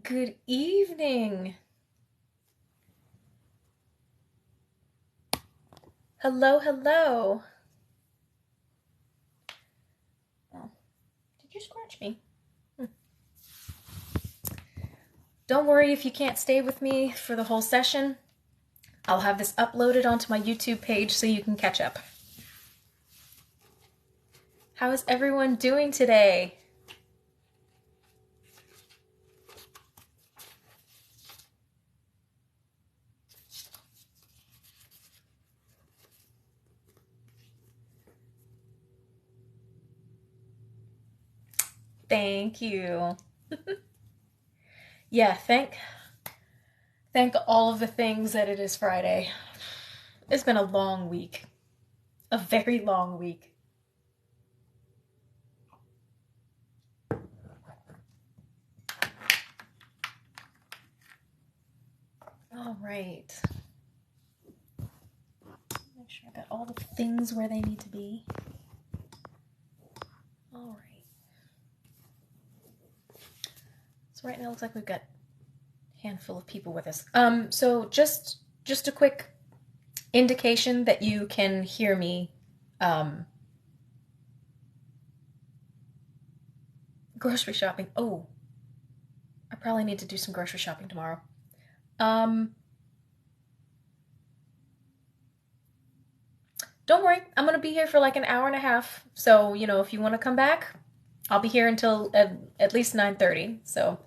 Good evening. Hello, hello. Oh, did you scratch me? Don't worry if you can't stay with me for the whole session. I'll have this uploaded onto my YouTube page so you can catch up. How is everyone doing today? Thank you. Yeah, thank all of the things that it is Friday. It's been a long week. A very long week. All right. Make sure I got all the things where they need to be. All right. So right now it looks like we've got a handful of people with us. So just a quick indication that you can hear me. Grocery shopping. Oh, I probably need to do some grocery shopping tomorrow. Don't worry, I'm gonna be here for like an hour and a half. So, if you want to come back, I'll be here until at least 9:30. So,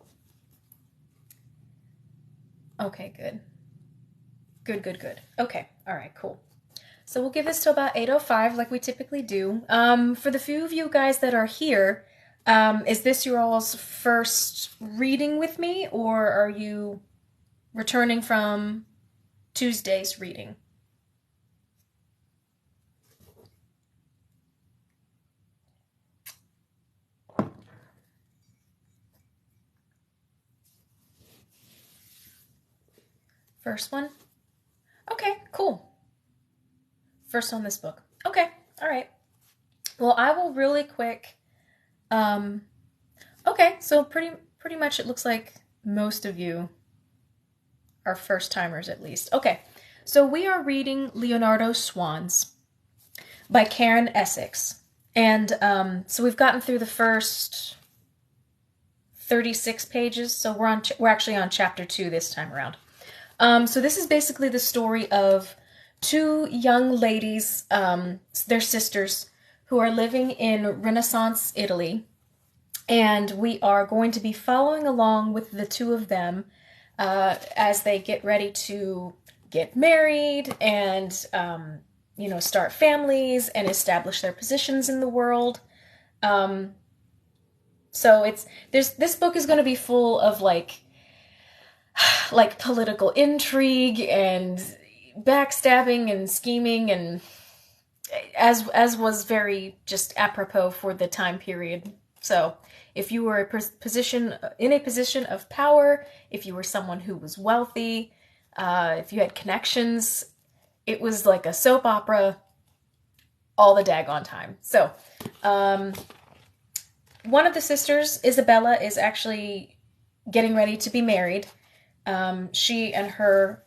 okay, good. Good. Okay, all right, cool. So we'll give this to about 8:05 like we typically do. For the few of you guys that are here, is this your all's first reading with me, or are you returning from Tuesday's reading? First one? Okay, cool. First on this book. Okay, all right. Well, I will really quick. Okay, so pretty much it looks like most of you are first timers at least. Okay, so we are reading Leonardo Swans by Karen Essex, and so we've gotten through the first 36 pages. So we're actually on chapter 2 this time around. So this is basically the story of two young ladies, they're sisters, who are living in Renaissance Italy. And we are going to be following along with the two of them as they get ready to get married and, start families and establish their positions in the world. So this book is going to be full of like political intrigue and backstabbing and scheming, and as was very just apropos for the time period. So if you were in a position of power, if you were someone who was wealthy, if you had connections, it was like a soap opera all the daggone time. So one of the sisters, Isabella, is actually getting ready to be married. She and her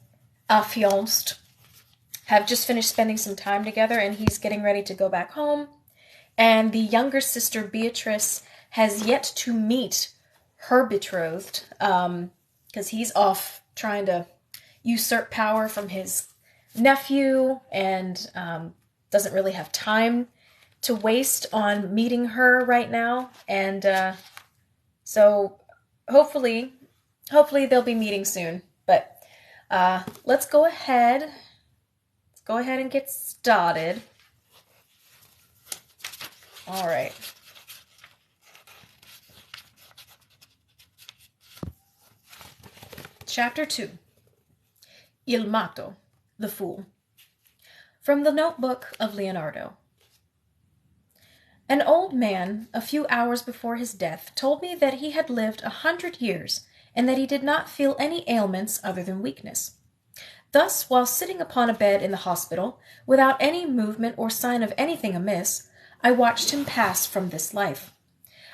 affianced have just finished spending some time together, and he's getting ready to go back home. And the younger sister, Beatrice, has yet to meet her betrothed, because he's off trying to usurp power from his nephew, and doesn't really have time to waste on meeting her right now. And so hopefully they'll be meeting soon. But let's go ahead and get started. All right. Chapter 2. Il Matto, the Fool. From the notebook of Leonardo. An old man, a few hours before his death, told me that he had lived 100 years, and that he did not feel any ailments other than weakness. Thus, while sitting upon a bed in the hospital, without any movement or sign of anything amiss, I watched him pass from this life.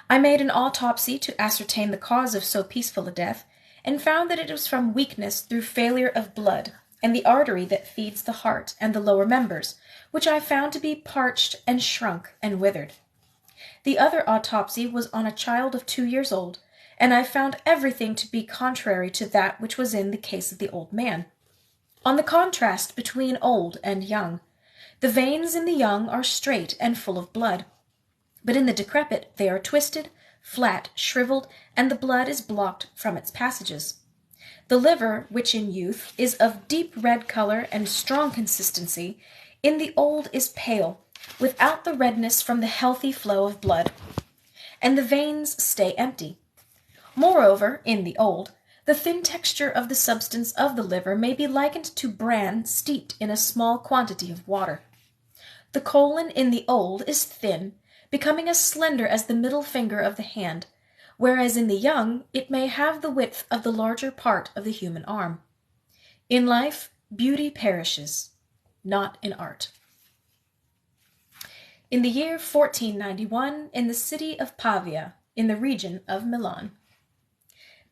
I made an autopsy to ascertain the cause of so peaceful a death, and found that it was from weakness through failure of blood, and the artery that feeds the heart and the lower members, which I found to be parched and shrunk and withered. The other autopsy was on a child of 2 years old, and I found everything to be contrary to that which was in the case of the old man. On the contrast between old and young, the veins in the young are straight and full of blood, but in the decrepit they are twisted, flat, shriveled, and the blood is blocked from its passages. The liver, which in youth is of deep red color and strong consistency, in the old is pale, without the redness from the healthy flow of blood, and the veins stay empty. Moreover, in the old, the thin texture of the substance of the liver may be likened to bran steeped in a small quantity of water. The colon in the old is thin, becoming as slender as the middle finger of the hand, whereas in the young it may have the width of the larger part of the human arm. In life, beauty perishes, not in art. In the year 1491, in the city of Pavia, in the region of Milan,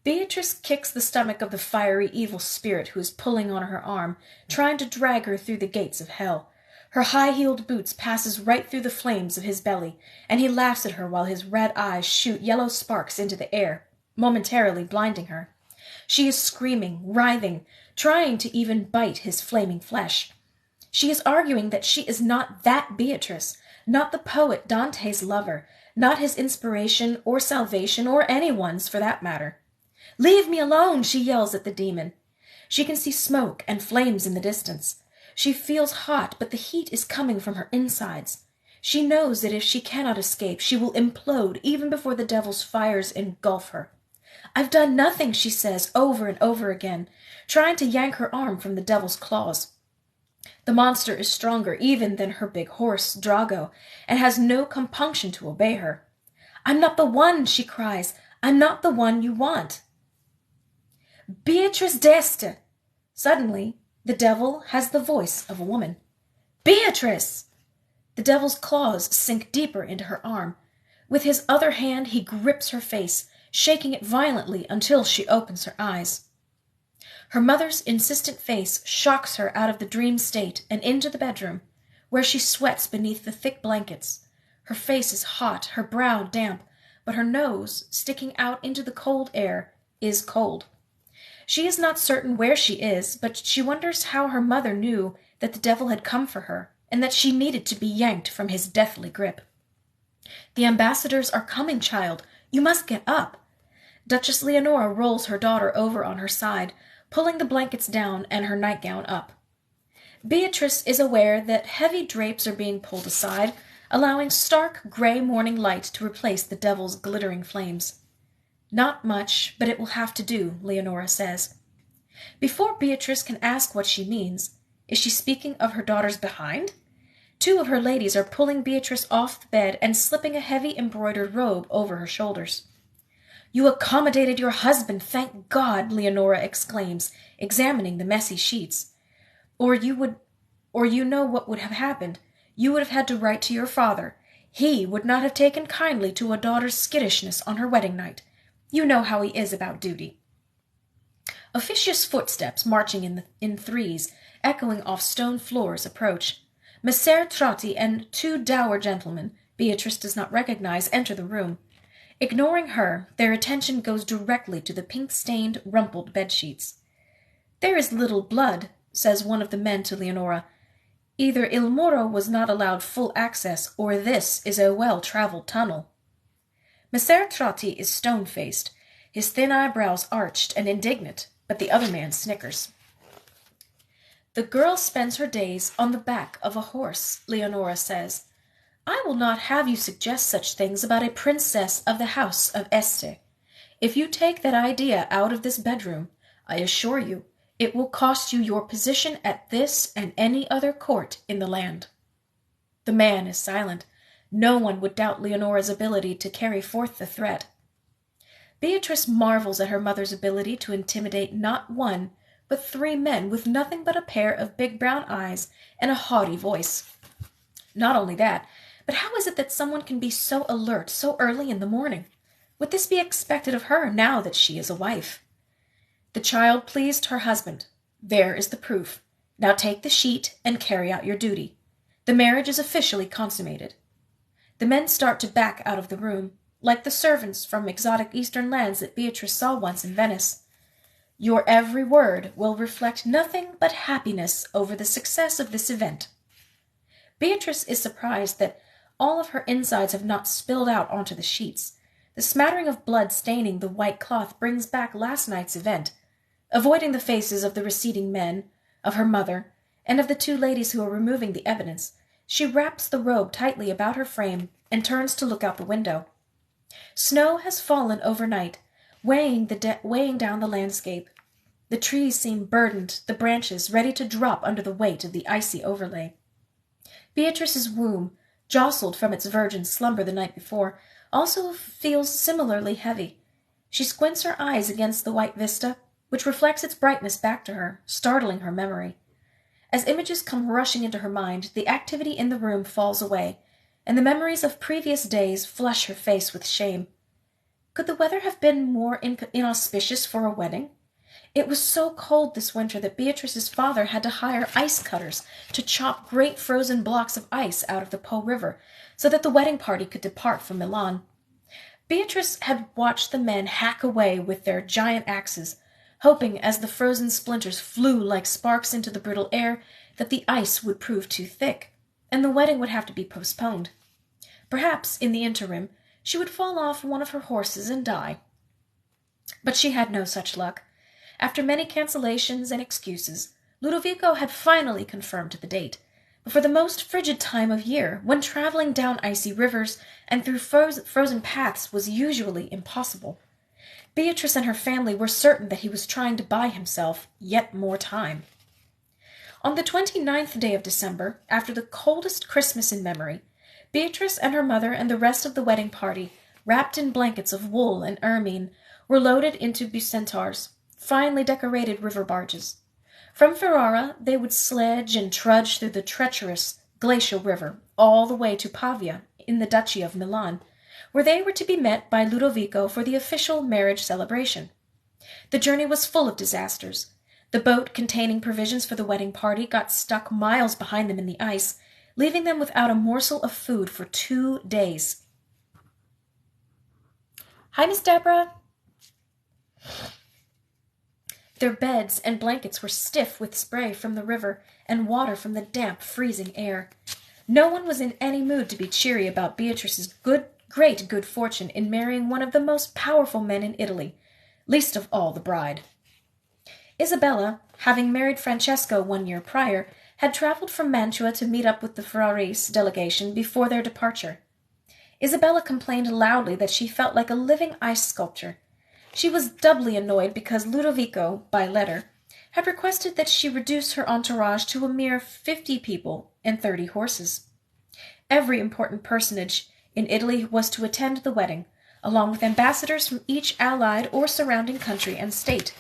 Beatrice kicks the stomach of the fiery evil spirit who is pulling on her arm, trying to drag her through the gates of hell. Her high-heeled boots passes right through the flames of his belly, and he laughs at her while his red eyes shoot yellow sparks into the air, momentarily blinding her. She is screaming, writhing, trying to even bite his flaming flesh. She is arguing that she is not that Beatrice, not the poet Dante's lover, not his inspiration or salvation or anyone's for that matter. "Leave me alone," she yells at the demon. She can see smoke and flames in the distance. She feels hot, but the heat is coming from her insides. She knows that if she cannot escape, she will implode even before the devil's fires engulf her. "I've done nothing," she says over and over again, trying to yank her arm from the devil's claws. The monster is stronger even than her big horse, Drago, and has no compunction to obey her. "I'm not the one," she cries. "I'm not the one you want." "Beatrice d'Este!" Suddenly, the devil has the voice of a woman. "Beatrice!" The devil's claws sink deeper into her arm. With his other hand, he grips her face, shaking it violently until she opens her eyes. Her mother's insistent face shocks her out of the dream state and into the bedroom, where she sweats beneath the thick blankets. Her face is hot, her brow damp, but her nose, sticking out into the cold air, is cold. She is not certain where she is, but she wonders how her mother knew that the devil had come for her, and that she needed to be yanked from his deathly grip. "The ambassadors are coming, child. You must get up." Duchess Leonora rolls her daughter over on her side, pulling the blankets down and her nightgown up. Beatrice is aware that heavy drapes are being pulled aside, allowing stark gray morning light to replace the devil's glittering flames. "Not much, but it will have to do," Leonora says. Before Beatrice can ask what she means, is she speaking of her daughter's behind? 2 of her ladies are pulling Beatrice off the bed and slipping a heavy embroidered robe over her shoulders. "You accommodated your husband, thank God!" Leonora exclaims, examining the messy sheets. Or you know what would have happened. You would have had to write to your father. He would not have taken kindly to a daughter's skittishness on her wedding night. You know how he is about duty." Officious footsteps, marching in threes, echoing off stone floors, approach. Messer Trotti and 2 dour gentlemen, Beatrice does not recognize, enter the room. Ignoring her, their attention goes directly to the pink-stained, rumpled bedsheets. "There is little blood," says one of the men to Leonora. "Either Il Moro was not allowed full access, or this is a well-traveled tunnel." Messer Trotti is stone-faced, his thin eyebrows arched and indignant, but the other man snickers. "The girl spends her days on the back of a horse," Leonora says. "I will not have you suggest such things about a princess of the house of Este. If you take that idea out of this bedroom, I assure you it will cost you your position at this and any other court in the land." The man is silent. No one would doubt Leonora's ability to carry forth the threat. Beatrice marvels at her mother's ability to intimidate not 1, but 3 men with nothing but a pair of big brown eyes and a haughty voice. Not only that, but how is it that someone can be so alert so early in the morning? Would this be expected of her now that she is a wife? The child pleased her husband. There is the proof. Now take the sheet and carry out your duty. The marriage is officially consummated. The men start to back out of the room, like the servants from exotic eastern lands that Beatrice saw once in Venice. Your every word will reflect nothing but happiness over the success of this event. Beatrice is surprised that all of her insides have not spilled out onto the sheets. The smattering of blood staining the white cloth brings back last night's event. Avoiding the faces of the receding men, of her mother, and of the two ladies who are removing the evidence, she wraps the robe tightly about her frame and turns to look out the window. Snow has fallen overnight, weighing down the landscape. The trees seem burdened, the branches ready to drop under the weight of the icy overlay. Beatrice's womb, jostled from its virgin slumber the night before, also feels similarly heavy. She squints her eyes against the white vista, which reflects its brightness back to her, startling her memory. As images come rushing into her mind, the activity in the room falls away, and the memories of previous days flush her face with shame. Could the weather have been more inauspicious for a wedding? It was so cold this winter that Beatrice's father had to hire ice cutters to chop great frozen blocks of ice out of the Po River so that the wedding party could depart from Milan. Beatrice had watched the men hack away with their giant axes, hoping as the frozen splinters flew like sparks into the brittle air that the ice would prove too thick, and the wedding would have to be postponed. Perhaps, in the interim, she would fall off one of her horses and die. But she had no such luck. After many cancellations and excuses, Ludovico had finally confirmed the date, but for the most frigid time of year, when traveling down icy rivers and through frozen paths was usually impossible. Beatrice and her family were certain that he was trying to buy himself yet more time. On the 29th day of December, after the coldest Christmas in memory, Beatrice and her mother and the rest of the wedding party, wrapped in blankets of wool and ermine, were loaded into bucentaurs, finely decorated river barges. From Ferrara they would sledge and trudge through the treacherous glacial river all the way to Pavia in the Duchy of Milan, where they were to be met by Ludovico for the official marriage celebration. The journey was full of disasters. The boat containing provisions for the wedding party got stuck miles behind them in the ice, leaving them without a morsel of food for 2 days. Hi, Miss Deborah. Their beds and blankets were stiff with spray from the river and water from the damp, freezing air. No one was in any mood to be cheery about Beatrice's great good fortune in marrying one of the most powerful men in Italy, least of all the bride. Isabella, having married Francesco 1 year prior, had traveled from Mantua to meet up with the Ferrarese delegation before their departure. Isabella complained loudly that she felt like a living ice sculpture. She was doubly annoyed because Ludovico, by letter, had requested that she reduce her entourage to a mere 50 people and 30 horses. Every important personage in Italy was to attend the wedding, along with ambassadors from each allied or surrounding country and state.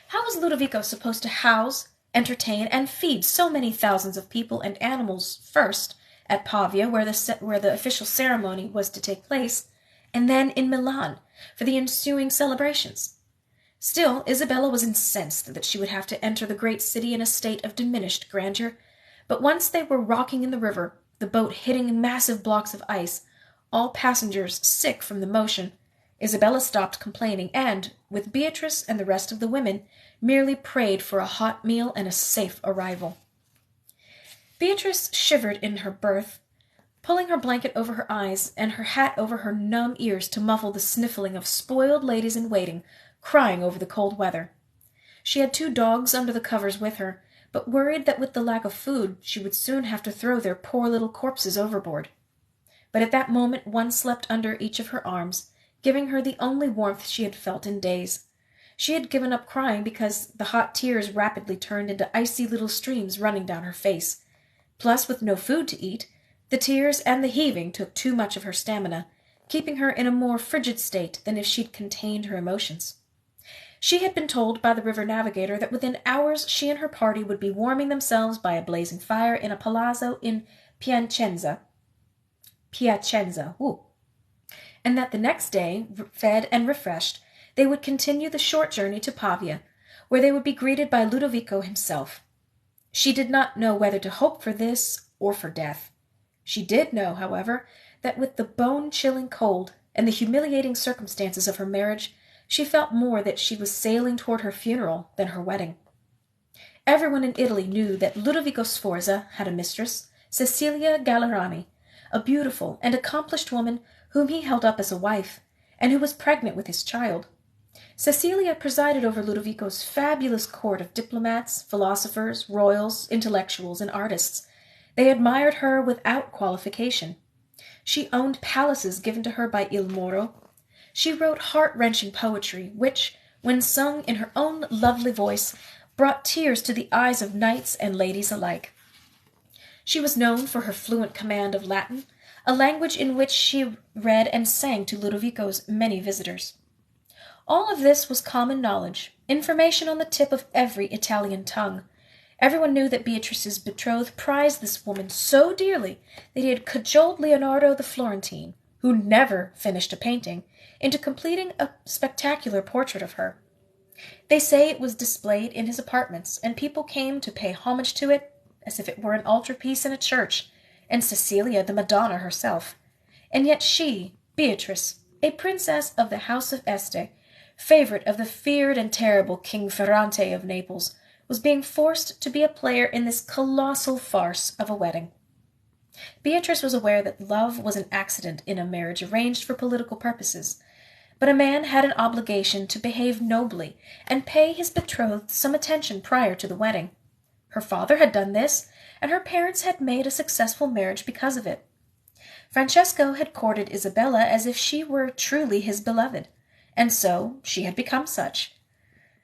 How was Ludovico supposed to house, entertain, and feed so many thousands of people and animals first at Pavia, where the official ceremony was to take place, and then in Milan for the ensuing celebrations? Still, Isabella was incensed that she would have to enter the great city in a state of diminished grandeur, but once they were rocking in the river, the boat hitting massive blocks of ice, all passengers sick from the motion, Isabella stopped complaining and, with Beatrice and the rest of the women, merely prayed for a hot meal and a safe arrival. Beatrice shivered in her berth, pulling her blanket over her eyes and her hat over her numb ears to muffle the sniffling of spoiled ladies-in-waiting crying over the cold weather. She had 2 dogs under the covers with her, but worried that with the lack of food she would soon have to throw their poor little corpses overboard. But at that moment one slept under each of her arms, giving her the only warmth she had felt in days. She had given up crying because the hot tears rapidly turned into icy little streams running down her face. Plus, with no food to eat, the tears and the heaving took too much of her stamina, keeping her in a more frigid state than if she'd contained her emotions. She had been told by the river navigator that within hours she and her party would be warming themselves by a blazing fire in a palazzo in Piacenza, and that the next day, fed and refreshed, they would continue the short journey to Pavia, where they would be greeted by Ludovico himself. She did not know whether to hope for this or for death. She did know, however, that with the bone-chilling cold and the humiliating circumstances of her marriage, she felt more that she was sailing toward her funeral than her wedding. Everyone in Italy knew that Ludovico Sforza had a mistress, Cecilia Gallerani, a beautiful and accomplished woman whom he held up as a wife, and who was pregnant with his child. Cecilia presided over Ludovico's fabulous court of diplomats, philosophers, royals, intellectuals, and artists. They admired her without qualification. She owned palaces given to her by Il Moro. She wrote heart-wrenching poetry, which, when sung in her own lovely voice, brought tears to the eyes of knights and ladies alike. She was known for her fluent command of Latin, a language in which she read and sang to Ludovico's many visitors. All of this was common knowledge, information on the tip of every Italian tongue. Everyone knew that Beatrice's betrothed prized this woman so dearly that he had cajoled Leonardo the Florentine, who never finished a painting, into completing a spectacular portrait of her. They say it was displayed in his apartments, and people came to pay homage to it as if it were an altarpiece in a church, and Cecilia the Madonna herself. And yet she, Beatrice, a princess of the house of Este, favorite of the feared and terrible King Ferrante of Naples, was being forced to be a player in this colossal farce of a wedding. Beatrice was aware that love was an accident in a marriage arranged for political purposes, but a man had an obligation to behave nobly and pay his betrothed some attention prior to the wedding. Her father had done this, and her parents had made a successful marriage because of it. Francesco had courted Isabella as if she were truly his beloved, and so she had become such.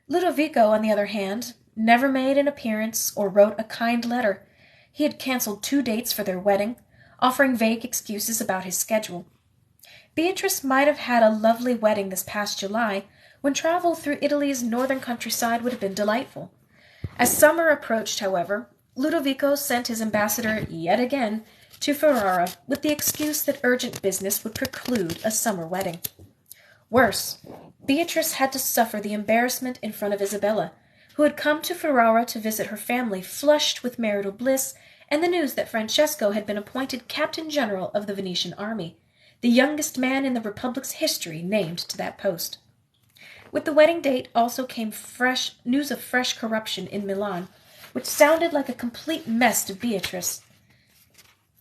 Ludovico, on the other hand, never made an appearance or wrote a kind letter. He had cancelled 2 dates for their wedding, offering vague excuses about his schedule. Beatrice might have had a lovely wedding this past July, when travel through Italy's northern countryside would have been delightful. As summer approached, however, Ludovico sent his ambassador yet again to Ferrara with the excuse that urgent business would preclude a summer wedding. Worse, Beatrice had to suffer the embarrassment in front of Isabella, who had come to Ferrara to visit her family, flushed with marital bliss and the news that Francesco had been appointed Captain General of the Venetian army, the youngest man in the Republic's history named to that post. With the wedding date also came news of fresh corruption in Milan, which sounded like a complete mess to Beatrice,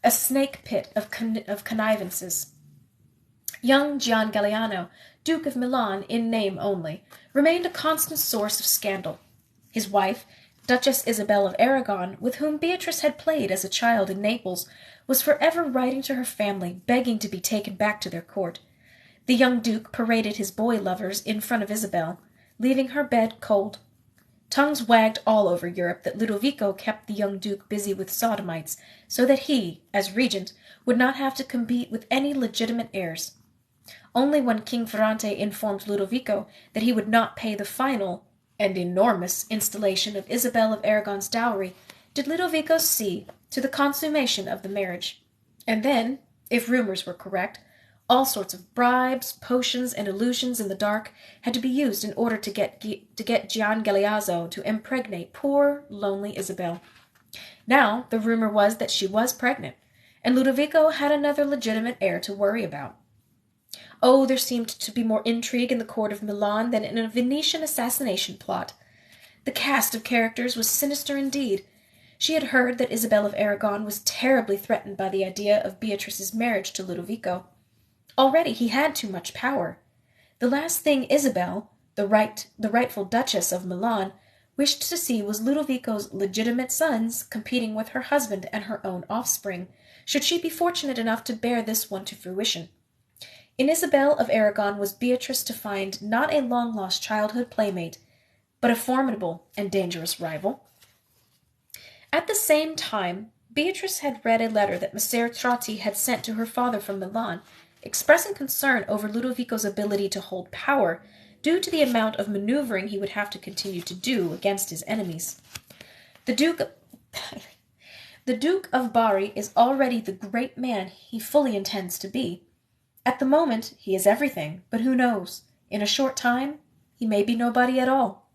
a snake pit of connivances. Young Gian Galliano, Duke of Milan in name only, remained a constant source of scandal. His wife, Duchess Isabel of Aragon, with whom Beatrice had played as a child in Naples, was forever writing to her family, begging to be taken back to their court. The young duke paraded his boy lovers in front of Isabel, leaving her bed cold. Tongues wagged all over Europe that Ludovico kept the young duke busy with sodomites, so that he, as regent, would not have to compete with any legitimate heirs. Only when King Ferrante informed Ludovico that he would not pay the final and enormous installation of Isabel of Aragon's dowry did Ludovico see to the consummation of the marriage. And then, if rumors were correct, all sorts of bribes, potions, and illusions in the dark had to be used in order to get Gian Galeazzo to impregnate poor, lonely Isabel. Now, the rumor was that she was pregnant, and Ludovico had another legitimate heir to worry about. Oh, there seemed to be more intrigue in the court of Milan than in a Venetian assassination plot. The cast of characters was sinister indeed. She had heard that Isabel of Aragon was terribly threatened by the idea of Beatrice's marriage to Ludovico. Already he had too much power. The last thing Isabel, the rightful Duchess of Milan, wished to see was Ludovico's legitimate sons competing with her husband and her own offspring, should she be fortunate enough to bear this one to fruition. In Isabel of Aragon was Beatrice to find not a long-lost childhood playmate, but a formidable and dangerous rival. At the same time, Beatrice had read a letter that Messer Trotti had sent to her father from Milan, expressing concern over Ludovico's ability to hold power due to the amount of maneuvering he would have to continue to do against his enemies. The Duke of Bari is already the great man he fully intends to be. At the moment, he is everything, but who knows? In a short time, he may be nobody at all.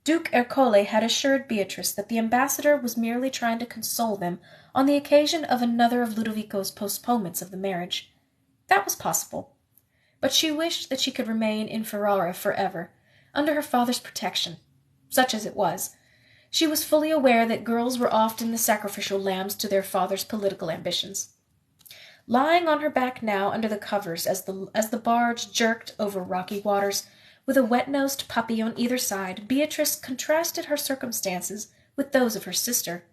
Duke Ercole had assured Beatrice that the ambassador was merely trying to console them on the occasion of another of Ludovico's postponements of the marriage. That was possible, but she wished that she could remain in Ferrara forever, under her father's protection. Such as it was, she was fully aware that girls were often the sacrificial lambs to their father's political ambitions. Lying on her back now under the covers as the barge jerked over rocky waters, with a wet-nosed puppy on either side, Beatrice contrasted her circumstances with those of her sister.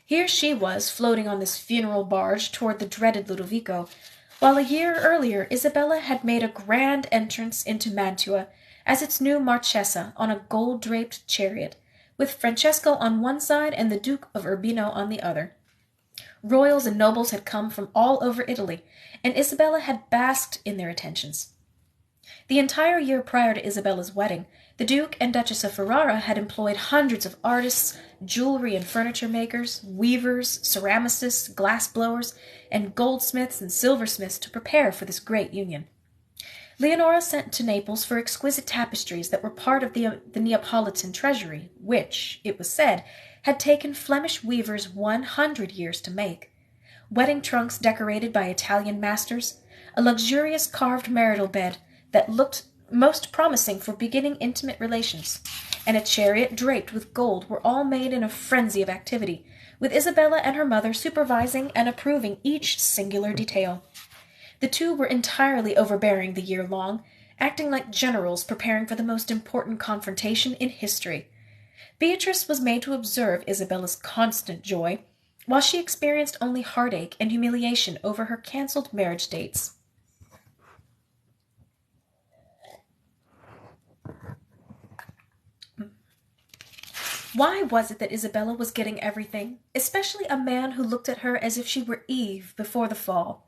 Here she was, floating on this funeral barge toward the dreaded Ludovico, while a year earlier Isabella had made a grand entrance into Mantua as its new Marchesa on a gold-draped chariot, with Francesco on one side and the Duke of Urbino on the other. Royals and nobles had come from all over Italy, and Isabella had basked in their attentions. The entire year prior to Isabella's wedding, the Duke and Duchess of Ferrara had employed hundreds of artists, jewelry and furniture makers, weavers, ceramicists, glass-blowers, and goldsmiths and silversmiths to prepare for this great union. Leonardo sent to Naples for exquisite tapestries that were part of the Neapolitan treasury, which, it was said, had taken Flemish weavers 100 years to make. Wedding trunks decorated by Italian masters, a luxurious carved marital bed that looked most promising for beginning intimate relations, and a chariot draped with gold were all made in a frenzy of activity, with Isabella and her mother supervising and approving each singular detail. The two were entirely overbearing the year long, acting like generals preparing for the most important confrontation in history. Beatrice was made to observe Isabella's constant joy, while she experienced only heartache and humiliation over her cancelled marriage dates. Why was it that Isabella was getting everything, especially a man who looked at her as if she were Eve before the fall,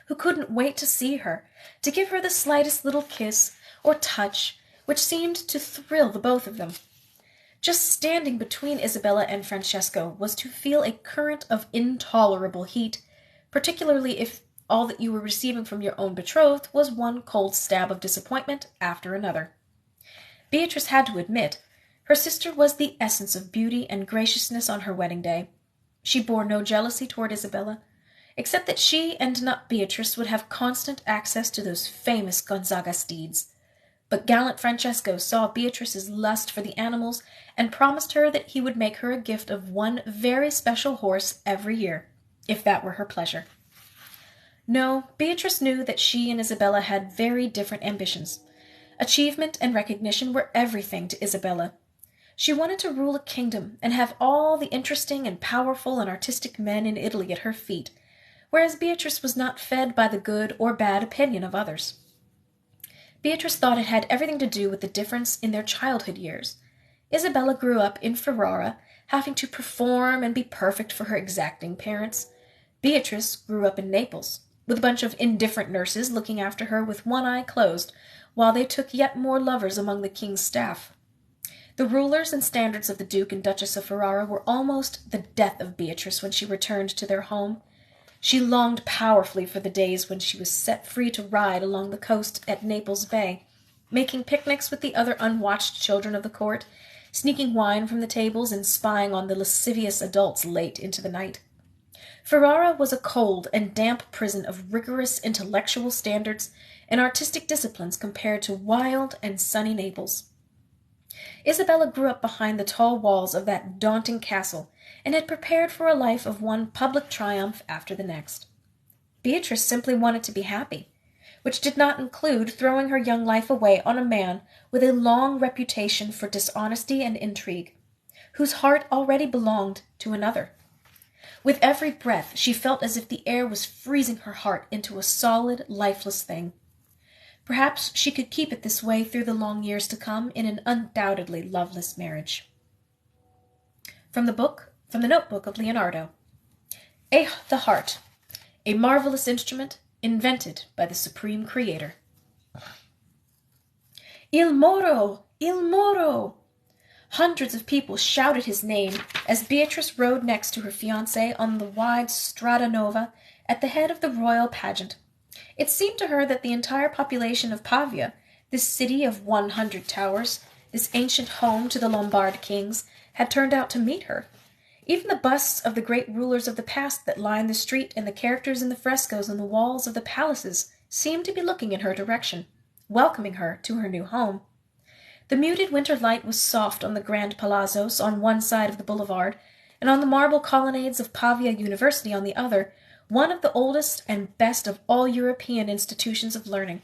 who couldn't wait to see her, to give her the slightest little kiss or touch, which seemed to thrill the both of them? Just standing between Isabella and Francesco was to feel a current of intolerable heat, particularly if all that you were receiving from your own betrothed was one cold stab of disappointment after another. Beatrice had to admit her sister was the essence of beauty and graciousness on her wedding day. She bore no jealousy toward Isabella, except that she and not Beatrice would have constant access to those famous Gonzaga steeds. But gallant Francesco saw Beatrice's lust for the animals and promised her that he would make her a gift of one very special horse every year, if that were her pleasure. No, Beatrice knew that she and Isabella had very different ambitions. Achievement and recognition were everything to Isabella. She wanted to rule a kingdom and have all the interesting and powerful and artistic men in Italy at her feet, whereas Beatrice was not fed by the good or bad opinion of others. Beatrice thought it had everything to do with the difference in their childhood years. Isabella grew up in Ferrara, having to perform and be perfect for her exacting parents. Beatrice grew up in Naples, with a bunch of indifferent nurses looking after her with one eye closed, while they took yet more lovers among the king's staff. The rulers and standards of the Duke and Duchess of Ferrara were almost the death of Beatrice when she returned to their home. She longed powerfully for the days when she was set free to ride along the coast at Naples Bay, making picnics with the other unwatched children of the court, sneaking wine from the tables and spying on the lascivious adults late into the night. Ferrara was a cold and damp prison of rigorous intellectual standards and artistic disciplines compared to wild and sunny Naples. Isabella grew up behind the tall walls of that daunting castle, and had prepared for a life of one public triumph after the next. Beatrice simply wanted to be happy, which did not include throwing her young life away on a man with a long reputation for dishonesty and intrigue, whose heart already belonged to another. With every breath she felt as if the air was freezing her heart into a solid, lifeless thing. Perhaps she could keep it this way through the long years to come in an undoubtedly loveless marriage. From the notebook of Leonardo. The heart, a marvelous instrument invented by the Supreme Creator. Il Moro! Il Moro! Hundreds of people shouted his name as Beatrice rode next to her fiancé on the wide Strada Nova at the head of the royal pageant. It seemed to her that the entire population of Pavia, this city of 100 towers, this ancient home to the Lombard kings, had turned out to meet her. Even the busts of the great rulers of the past that lined the street and the characters in the frescoes on the walls of the palaces seemed to be looking in her direction, welcoming her to her new home. The muted winter light was soft on the grand palazzos on one side of the boulevard, and on the marble colonnades of Pavia University on the other, one of the oldest and best of all European institutions of learning.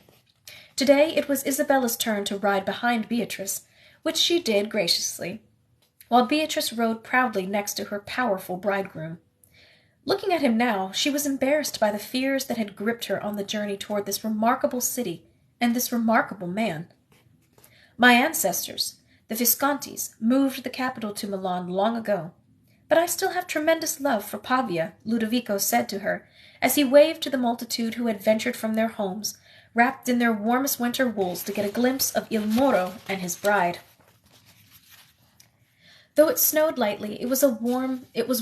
Today it was Isabella's turn to ride behind Beatrice, which she did graciously, while Beatrice rode proudly next to her powerful bridegroom. Looking at him now, she was embarrassed by the fears that had gripped her on the journey toward this remarkable city and this remarkable man. My ancestors, the Viscontis, moved the capital to Milan long ago, but I still have tremendous love for Pavia, Ludovico said to her, as he waved to the multitude who had ventured from their homes, wrapped in their warmest winter wools, to get a glimpse of Il Moro and his bride. Though it snowed lightly, it was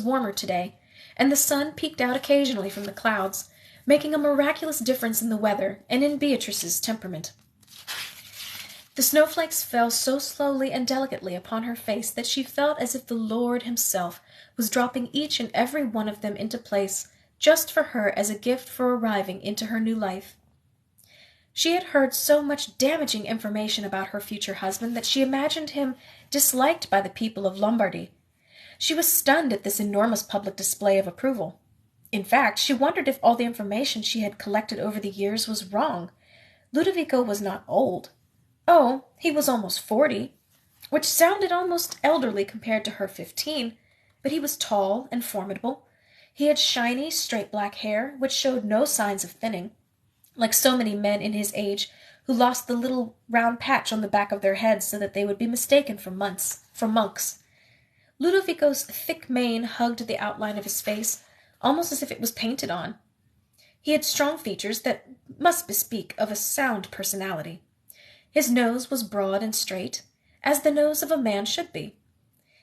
warmer today, and the sun peeked out occasionally from the clouds, making a miraculous difference in the weather and in Beatrice's temperament. The snowflakes fell so slowly and delicately upon her face that she felt as if the Lord himself was dropping each and every one of them into place just for her as a gift for arriving into her new life. She had heard so much damaging information about her future husband that she imagined him disliked by the people of Lombardy. She was stunned at this enormous public display of approval. In fact, she wondered if all the information she had collected over the years was wrong. Ludovico was not old. Oh, he was almost 40, which sounded almost elderly compared to her 15, but he was tall and formidable. He had shiny, straight black hair, which showed no signs of thinning, like so many men in his age who lost the little round patch on the back of their heads so that they would be mistaken for monks. Ludovico's thick mane hugged the outline of his face, almost as if it was painted on. He had strong features that must bespeak of a sound personality. His nose was broad and straight, as the nose of a man should be.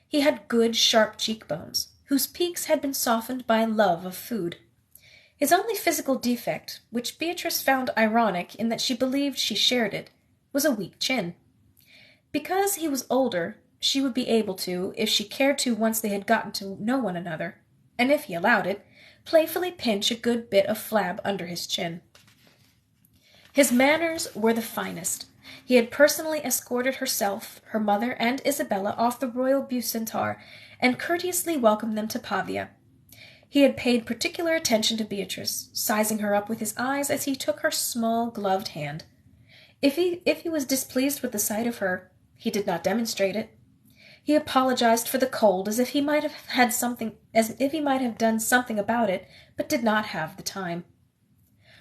He had good, sharp cheekbones, whose peaks had been softened by love of food. His only physical defect, which Beatrice found ironic in that she believed she shared it, was a weak chin. Because he was older, she would be able to, if she cared to once they had gotten to know one another, and if he allowed it, playfully pinch a good bit of flab under his chin. His manners were the finest. He had personally escorted herself, her mother, and Isabella off the royal Bucentaur, and courteously welcomed them to Pavia. He had paid particular attention to Beatrice, sizing her up with his eyes as he took her small, gloved hand. If he was displeased with the sight of her, he did not demonstrate it. He apologized for the cold as if he might have done something about it, but did not have the time.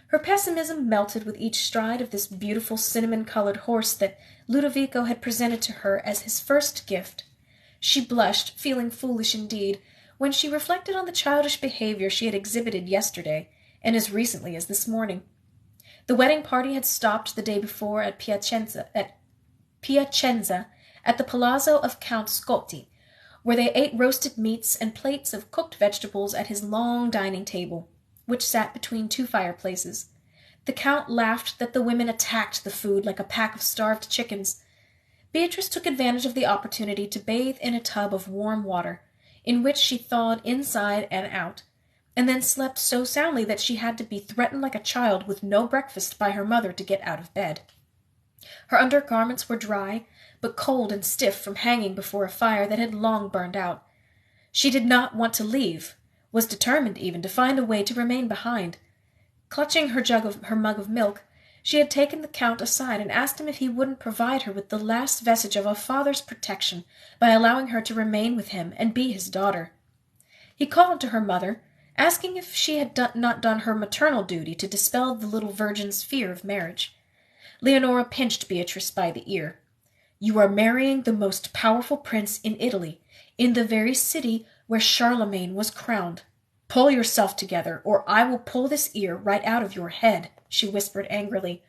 Her pessimism melted with each stride of this beautiful cinnamon-colored horse that Ludovico had presented to her as his first gift. She blushed, feeling foolish indeed, when she reflected on the childish behavior she had exhibited yesterday, and as recently as this morning. The wedding party had stopped the day before at Piacenza at the palazzo of Count Scotti, where they ate roasted meats and plates of cooked vegetables at his long dining table, which sat between two fireplaces. The Count laughed that the women attacked the food like a pack of starved chickens. Beatrice took advantage of the opportunity to bathe in a tub of warm water, in which she thawed inside and out, and then slept so soundly that she had to be threatened like a child with no breakfast by her mother to get out of bed. Her undergarments were dry, but cold and stiff from hanging before a fire that had long burned out. She did not want to leave, was determined even to find a way to remain behind. Clutching her mug of milk, she had taken the Count aside and asked him if he wouldn't provide her with the last vestige of a father's protection by allowing her to remain with him and be his daughter. He called to her mother, asking if she had not done her maternal duty to dispel the little virgin's fear of marriage. Leonora pinched Beatrice by the ear. "You are marrying the most powerful prince in Italy, in the very city where Charlemagne was crowned. Pull yourself together, or I will pull this ear right out of your head," she whispered angrily,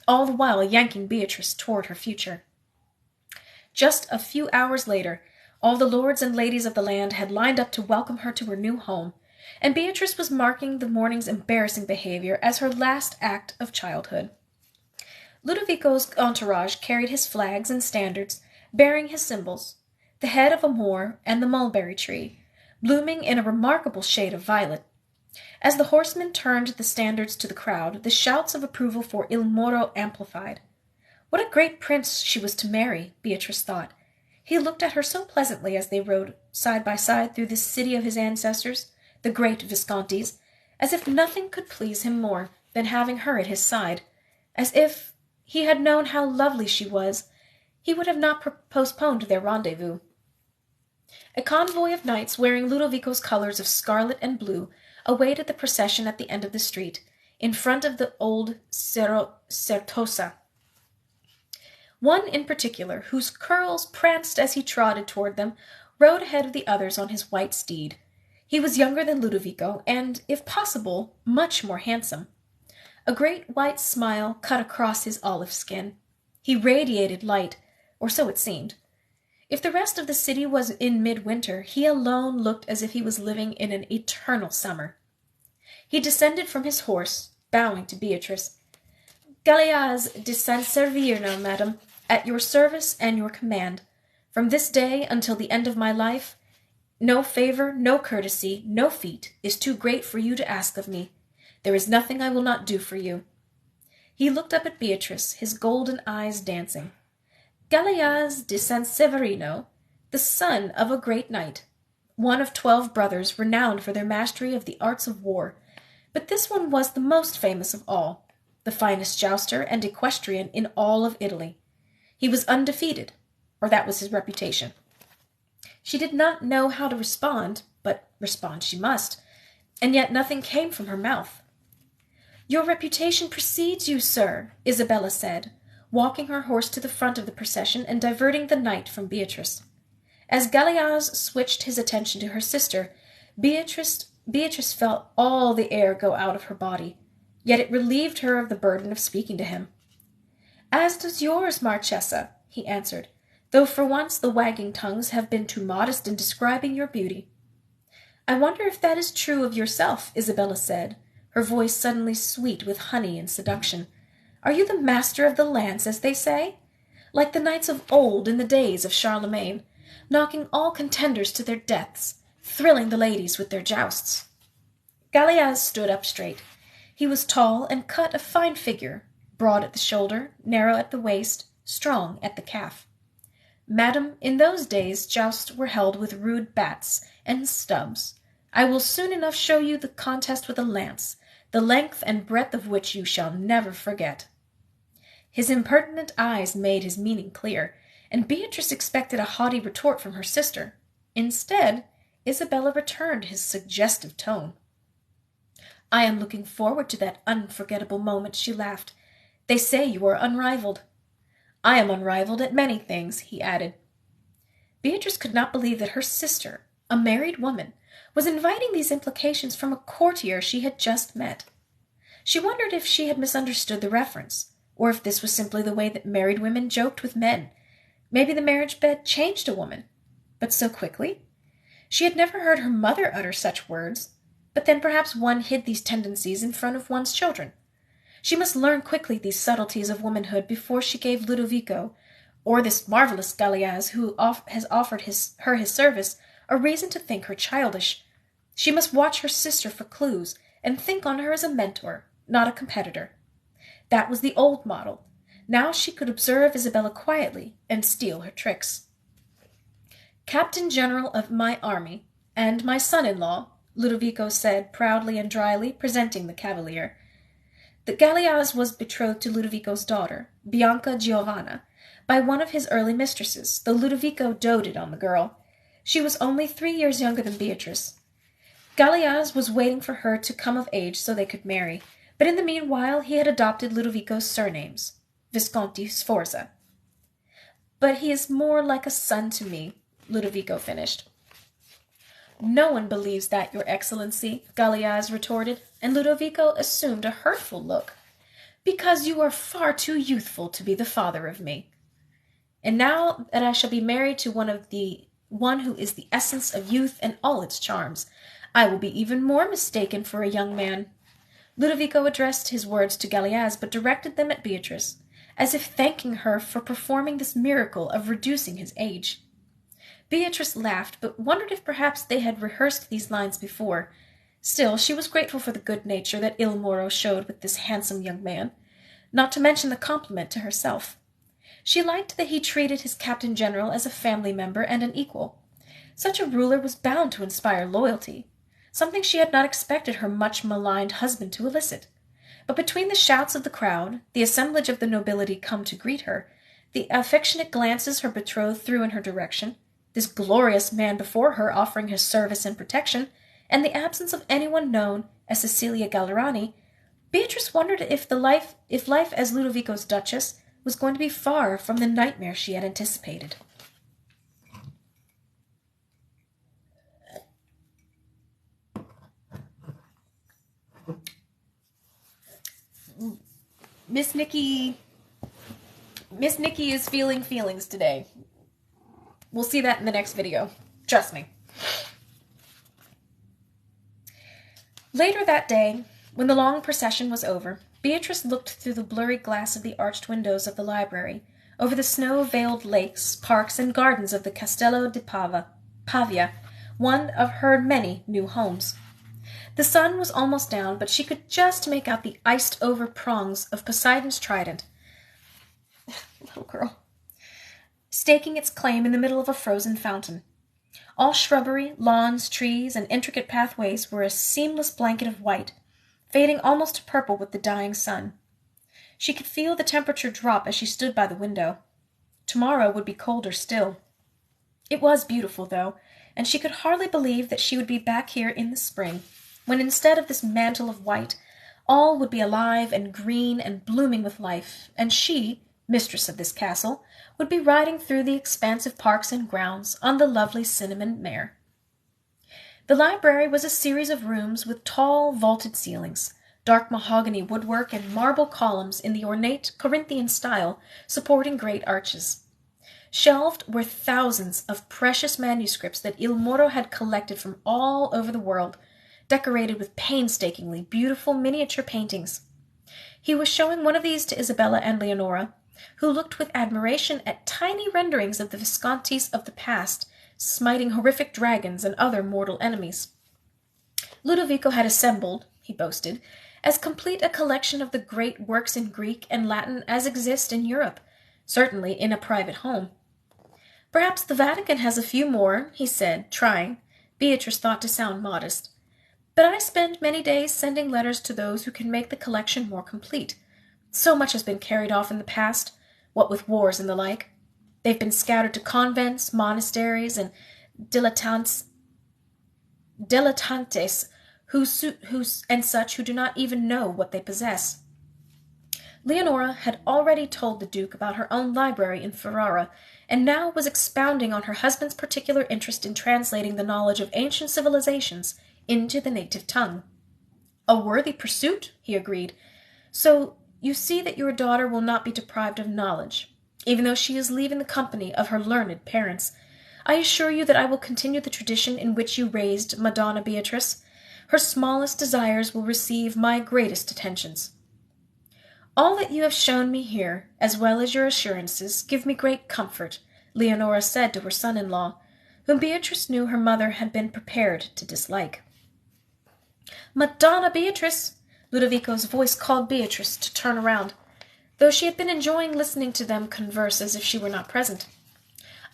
all the while yanking Beatrice toward her future. Just a few hours later, all the lords and ladies of the land had lined up to welcome her to her new home, and Beatrice was marking the morning's embarrassing behavior as her last act of childhood. Ludovico's entourage carried his flags and standards, bearing his symbols, the head of a Moor and the mulberry tree, blooming in a remarkable shade of violet. As the horsemen turned the standards to the crowd, the shouts of approval for Il Moro amplified. What a great prince she was to marry, Beatrice thought. He looked at her so pleasantly as they rode side by side through this city of his ancestors, the great Viscontis, as if nothing could please him more than having her at his side, as if he had known how lovely she was, he would have not postponed their rendezvous. A convoy of knights wearing Ludovico's colors of scarlet and blue awaited the procession at the end of the street, in front of the old Cerro Certosa. One in particular, whose curls pranced as he trotted toward them, rode ahead of the others on his white steed. He was younger than Ludovico, and, if possible, much more handsome. A great white smile cut across his olive skin. He radiated light, or so it seemed. If the rest of the city was in midwinter, he alone looked as if he was living in an eternal summer. He descended from his horse, bowing to Beatrice. "Galeaz de Saint Severino, madam, at your service and your command. From this day until the end of my life, no favor, no courtesy, no feat is too great for you to ask of me. There is nothing I will not do for you." He looked up at Beatrice, his golden eyes dancing. Galeaz de San Severino, the son of a great knight, one of 12 brothers renowned for their mastery of the arts of war, but this one was the most famous of all, the finest jouster and equestrian in all of Italy. He was undefeated, or that was his reputation. She did not know how to respond, but respond she must, and yet nothing came from her mouth. "Your reputation precedes you, sir," Isabella said, walking her horse to the front of the procession and diverting the knight from Beatrice. As Galeaz switched his attention to her sister, Beatrice felt all the air go out of her body, yet it relieved her of the burden of speaking to him. "As does yours, Marchesa," he answered, "though for once the wagging tongues have been too modest in describing your beauty." "I wonder if that is true of yourself," Isabella said, her voice suddenly sweet with honey and seduction. "Are you the master of the lance, as they say? Like the knights of old in the days of Charlemagne, knocking all contenders to their deaths, thrilling the ladies with their jousts." Galeaz stood up straight. He was tall and cut a fine figure, broad at the shoulder, narrow at the waist, strong at the calf. "Madam, in those days jousts were held with rude bats and stubs. I will soon enough show you the contest with a lance, the length and breadth of which you shall never forget." His impertinent eyes made his meaning clear, and Beatrice expected a haughty retort from her sister. Instead, Isabella returned his suggestive tone. "I am looking forward to that unforgettable moment," she laughed. "They say you are unrivaled." "I am unrivaled at many things," he added. Beatrice could not believe that her sister, a married woman, was inviting these implications from a courtier she had just met. She wondered if she had misunderstood the reference, or if this was simply the way that married women joked with men. Maybe the marriage bed changed a woman. But so quickly? She had never heard her mother utter such words, but then perhaps one hid these tendencies in front of one's children. She must learn quickly these subtleties of womanhood before she gave Ludovico, or this marvelous Galeaz who has offered her his service, a reason to think her childish. She must watch her sister for clues, and think on her as a mentor, not a competitor. That was the old model. Now she could observe Isabella quietly and steal her tricks. "Captain General of my army, and my son-in-law," Ludovico said proudly and dryly, presenting the cavalier. The Galeaz was betrothed to Ludovico's daughter, Bianca Giovanna, by one of his early mistresses, though Ludovico doted on the girl. She was only 3 years younger than Beatrice. Galeaz was waiting for her to come of age so they could marry, but in the meanwhile he had adopted Ludovico's surnames, Visconti Sforza. "But he is more like a son to me," Ludovico finished. "No one believes that, Your Excellency," Galeaz retorted, and Ludovico assumed a hurtful look. "Because you are far too youthful to be the father of me. And now that I shall be married to one who is the essence of youth and all its charms, I will be even more mistaken for a young man." Ludovico addressed his words to Galeaz, but directed them at Beatrice, as if thanking her for performing this miracle of reducing his age. Beatrice laughed, but wondered if perhaps they had rehearsed these lines before. Still, she was grateful for the good nature that Il Moro showed with this handsome young man, not to mention the compliment to herself. She liked that he treated his captain general as a family member and an equal. Such a ruler was bound to inspire loyalty, something she had not expected her much maligned husband to elicit. But between the shouts of the crowd, the assemblage of the nobility come to greet her, the affectionate glances her betrothed threw in her direction, this glorious man before her offering his service and protection, and the absence of anyone known as Cecilia Gallerani, Beatrice wondered if life as Ludovico's duchess was going to be far from the nightmare she had anticipated. Miss Nikki is feeling feelings today. We'll see that in the next video. Trust me. Later that day, when the long procession was over, Beatrice looked through the blurry glass of the arched windows of the library, over the snow-veiled lakes, parks, and gardens of the Castello di Pavia, one of her many new homes. The sun was almost down, but she could just make out the iced-over prongs of Poseidon's trident. Little girl. Staking its claim in the middle of a frozen fountain. All shrubbery, lawns, trees, and intricate pathways were a seamless blanket of white, fading almost to purple with the dying sun. She could feel the temperature drop as she stood by the window. Tomorrow would be colder still. It was beautiful, though, and she could hardly believe that she would be back here in the spring, when instead of this mantle of white, all would be alive and green and blooming with life, and she, mistress of this castle, would be riding through the expansive parks and grounds on the lovely cinnamon mare. The library was a series of rooms with tall, vaulted ceilings, dark mahogany woodwork, and marble columns in the ornate Corinthian style supporting great arches. Shelved were thousands of precious manuscripts that Il Moro had collected from all over the world, decorated with painstakingly beautiful miniature paintings. He was showing one of these to Isabella and Leonora, who looked with admiration at tiny renderings of the Viscontis of the past, smiting horrific dragons and other mortal enemies. Ludovico had assembled, he boasted, as complete a collection of the great works in Greek and Latin as exist in Europe, certainly in a private home. Perhaps the Vatican has a few more, he said, trying, Beatrice thought, to sound modest. But I spend many days sending letters to those who can make the collection more complete. So much has been carried off in the past, what with wars and the like. They've been scattered to convents, monasteries, and dilettantes and such who do not even know what they possess. Leonora had already told the Duke about her own library in Ferrara, and now was expounding on her husband's particular interest in translating the knowledge of ancient civilizations into the native tongue. A worthy pursuit, he agreed. So you see that your daughter will not be deprived of knowledge, even though she is leaving the company of her learned parents. I assure you that I will continue the tradition in which you raised Madonna Beatrice. Her smallest desires will receive my greatest attentions. All that you have shown me here, as well as your assurances, give me great comfort, Leonora said to her son-in-law, whom Beatrice knew her mother had been prepared to dislike. Madonna Beatrice! Ludovico's voice called Beatrice to turn around, though she had been enjoying listening to them converse as if she were not present.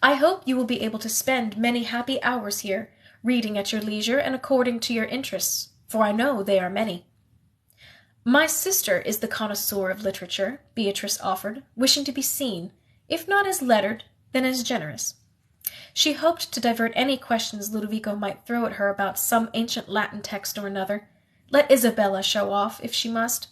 I hope you will be able to spend many happy hours here, reading at your leisure and according to your interests, for I know they are many. My sister is the connoisseur of literature, Beatrice offered, wishing to be seen, if not as lettered, then as generous. She hoped to divert any questions Ludovico might throw at her about some ancient Latin text or another. Let Isabella show off, if she must.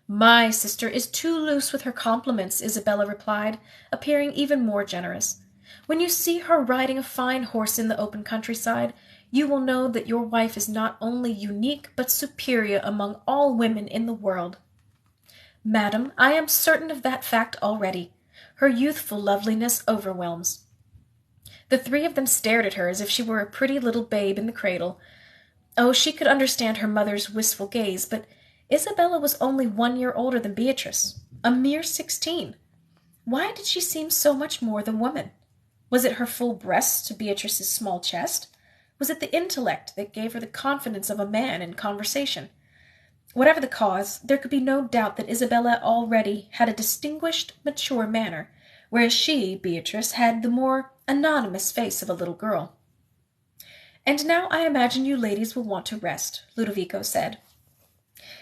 My sister is too loose with her compliments, Isabella replied, appearing even more generous. When you see her riding a fine horse in the open countryside, you will know that your wife is not only unique, but superior among all women in the world. Madam, I am certain of that fact already. Her youthful loveliness overwhelms. The three of them stared at her as if she were a pretty little babe in the cradle, Oh, she could understand her mother's wistful gaze, but Isabella was only 1 year older than Beatrice, a mere 16. Why did she seem so much more than woman? Was it her full breast to Beatrice's small chest? Was it the intellect that gave her the confidence of a man in conversation? Whatever the cause, there could be no doubt that Isabella already had a distinguished, mature manner, whereas she, Beatrice, had the more anonymous face of a little girl. "And now I imagine you ladies will want to rest," Ludovico said.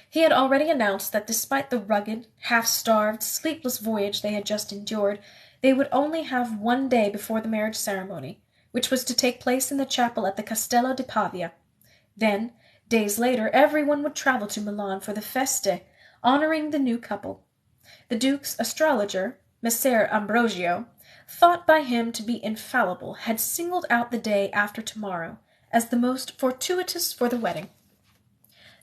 He had already announced that despite the rugged, half-starved, sleepless voyage they had just endured, they would only have 1 day before the marriage ceremony, which was to take place in the chapel at the Castello di Pavia. Then, days later, everyone would travel to Milan for the feste, honoring the new couple. The Duke's astrologer, Messer Ambrogio, thought by him to be infallible, had singled out the day after tomorrow as the most fortuitous for the wedding.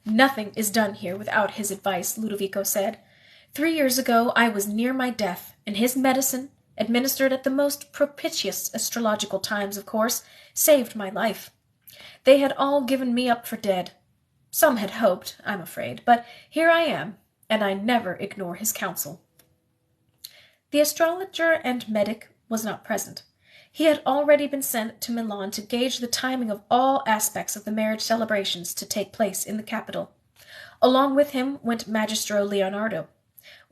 "Nothing is done here without his advice," Ludovico said. "3 years ago I was near my death, and his medicine, administered at the most propitious astrological times, of course, saved my life. They had all given me up for dead. Some had hoped, I'm afraid, but here I am, and I never ignore his counsel." The astrologer and medic was not present. He had already been sent to Milan to gauge the timing of all aspects of the marriage celebrations to take place in the capital. Along with him went Magistro Leonardo,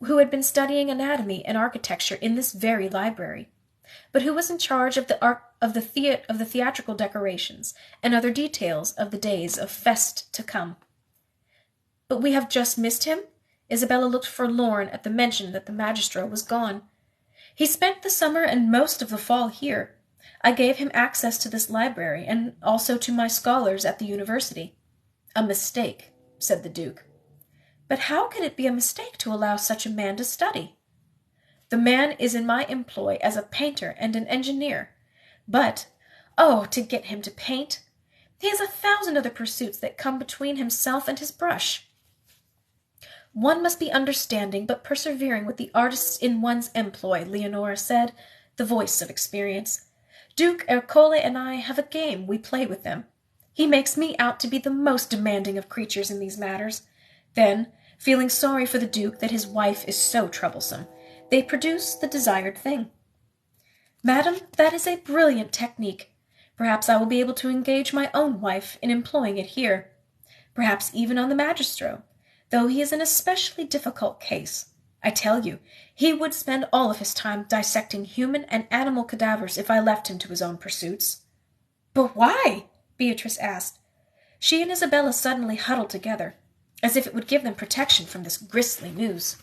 who had been studying anatomy and architecture in this very library, but who was in charge of the theatrical decorations and other details of the days of fest to come. "But we have just missed him?" Isabella looked forlorn at the mention that the magistro was gone. "He spent the summer and most of the fall here. I gave him access to this library, and also to my scholars at the university." "A mistake," said the Duke. "But how could it be a mistake to allow such a man to study?" "The man is in my employ as a painter and an engineer. But, oh, to get him to paint! He has 1,000 other pursuits that come between himself and his brush." "One must be understanding but persevering with the artists in one's employ," Leonora said, the voice of experience. "Duke Ercole and I have a game we play with them. He makes me out to be the most demanding of creatures in these matters. Then, feeling sorry for the Duke that his wife is so troublesome, they produce the desired thing." "Madam, that is a brilliant technique. Perhaps I will be able to engage my own wife in employing it here. Perhaps even on the magistro, though he is an especially difficult case. I tell you, he would spend all of his time dissecting human and animal cadavers if I left him to his own pursuits." "But why?" Beatrice asked. She and Isabella suddenly huddled together, as if it would give them protection from this grisly news.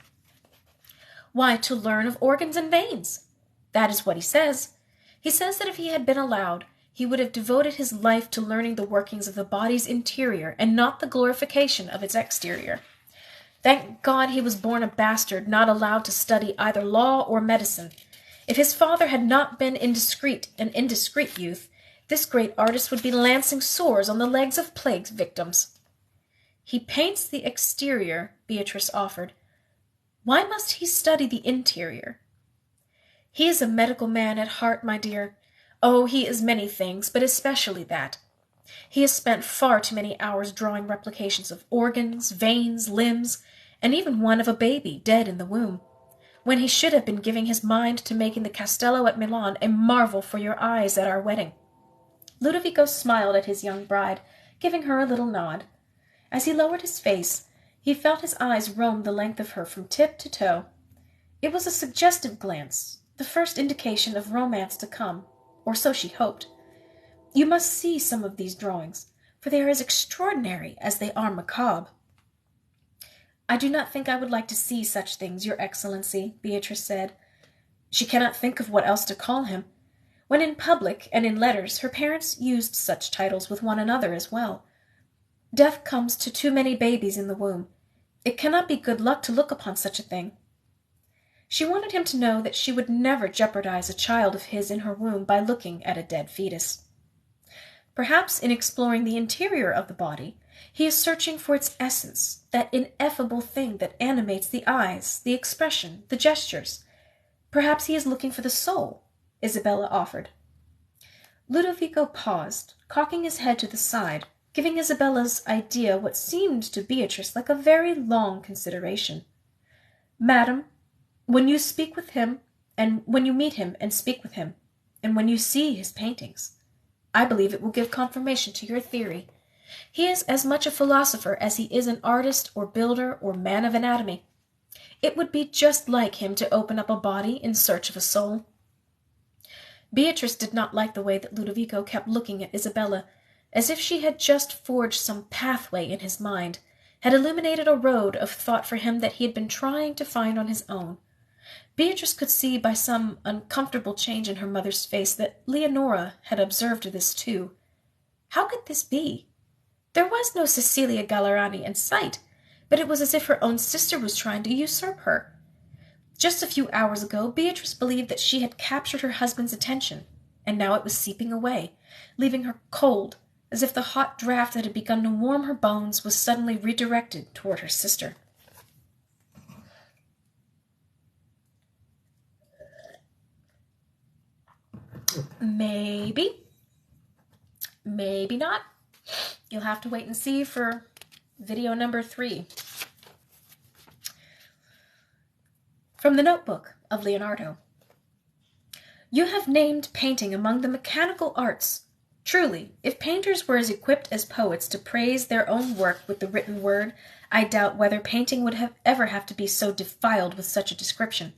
"Why, to learn of organs and veins. That is what he says. He says that if he had been allowed, he would have devoted his life to learning the workings of the body's interior and not the glorification of its exterior. Thank God he was born a bastard, not allowed to study either law or medicine. If his father had not been an indiscreet youth, this great artist would be lancing sores on the legs of plague victims." "He paints the exterior," Beatrice offered. "Why must he study the interior?" "He is a medical man at heart, my dear. Oh, he is many things, but especially that. He has spent far too many hours drawing replications of organs, veins, limbs, and even one of a baby dead in the womb, when he should have been giving his mind to making the Castello at Milan a marvel for your eyes at our wedding." Ludovico smiled at his young bride, giving her a little nod. As he lowered his face, he felt his eyes roam the length of her from tip to toe. It was a suggestive glance, the first indication of romance to come, or so she hoped. "You must see some of these drawings, for they are as extraordinary as they are macabre." "I do not think I would like to see such things, your Excellency," Beatrice said. She cannot think of what else to call him. When in public and in letters, her parents used such titles with one another as well. Death comes to too many babies in the womb. It cannot be good luck to look upon such a thing. She wanted him to know that she would never jeopardize a child of his in her womb by looking at a dead fetus. Perhaps in exploring the interior of the body, he is searching for its essence, that ineffable thing that animates the eyes, the expression, the gestures. Perhaps he is looking for the soul, Isabella offered. Ludovico paused, cocking his head to the side, giving Isabella's idea what seemed to Beatrice like a very long consideration. "Madam, when you speak with him, and when you meet him and speak with him, and when you see his paintings, I believe it will give confirmation to your theory. He is as much a philosopher as he is an artist or builder or man of anatomy. It would be just like him to open up a body in search of a soul." Beatrice did not like the way that Ludovico kept looking at Isabella, as if she had just forged some pathway in his mind, had illuminated a road of thought for him that he had been trying to find on his own. Beatrice could see by some uncomfortable change in her mother's face that Leonora had observed this too. How could this be? There was no Cecilia Gallerani in sight, but it was as if her own sister was trying to usurp her. Just a few hours ago, Beatrice believed that she had captured her husband's attention, and now it was seeping away, leaving her cold, as if the hot draught that had begun to warm her bones was suddenly redirected toward her sister. Maybe. Maybe not. You'll have to wait and see for video number 3. From the Notebook of Leonardo. "You have named painting among the mechanical arts. Truly, if painters were as equipped as poets to praise their own work with the written word, I doubt whether painting would ever have to be so defiled with such a description.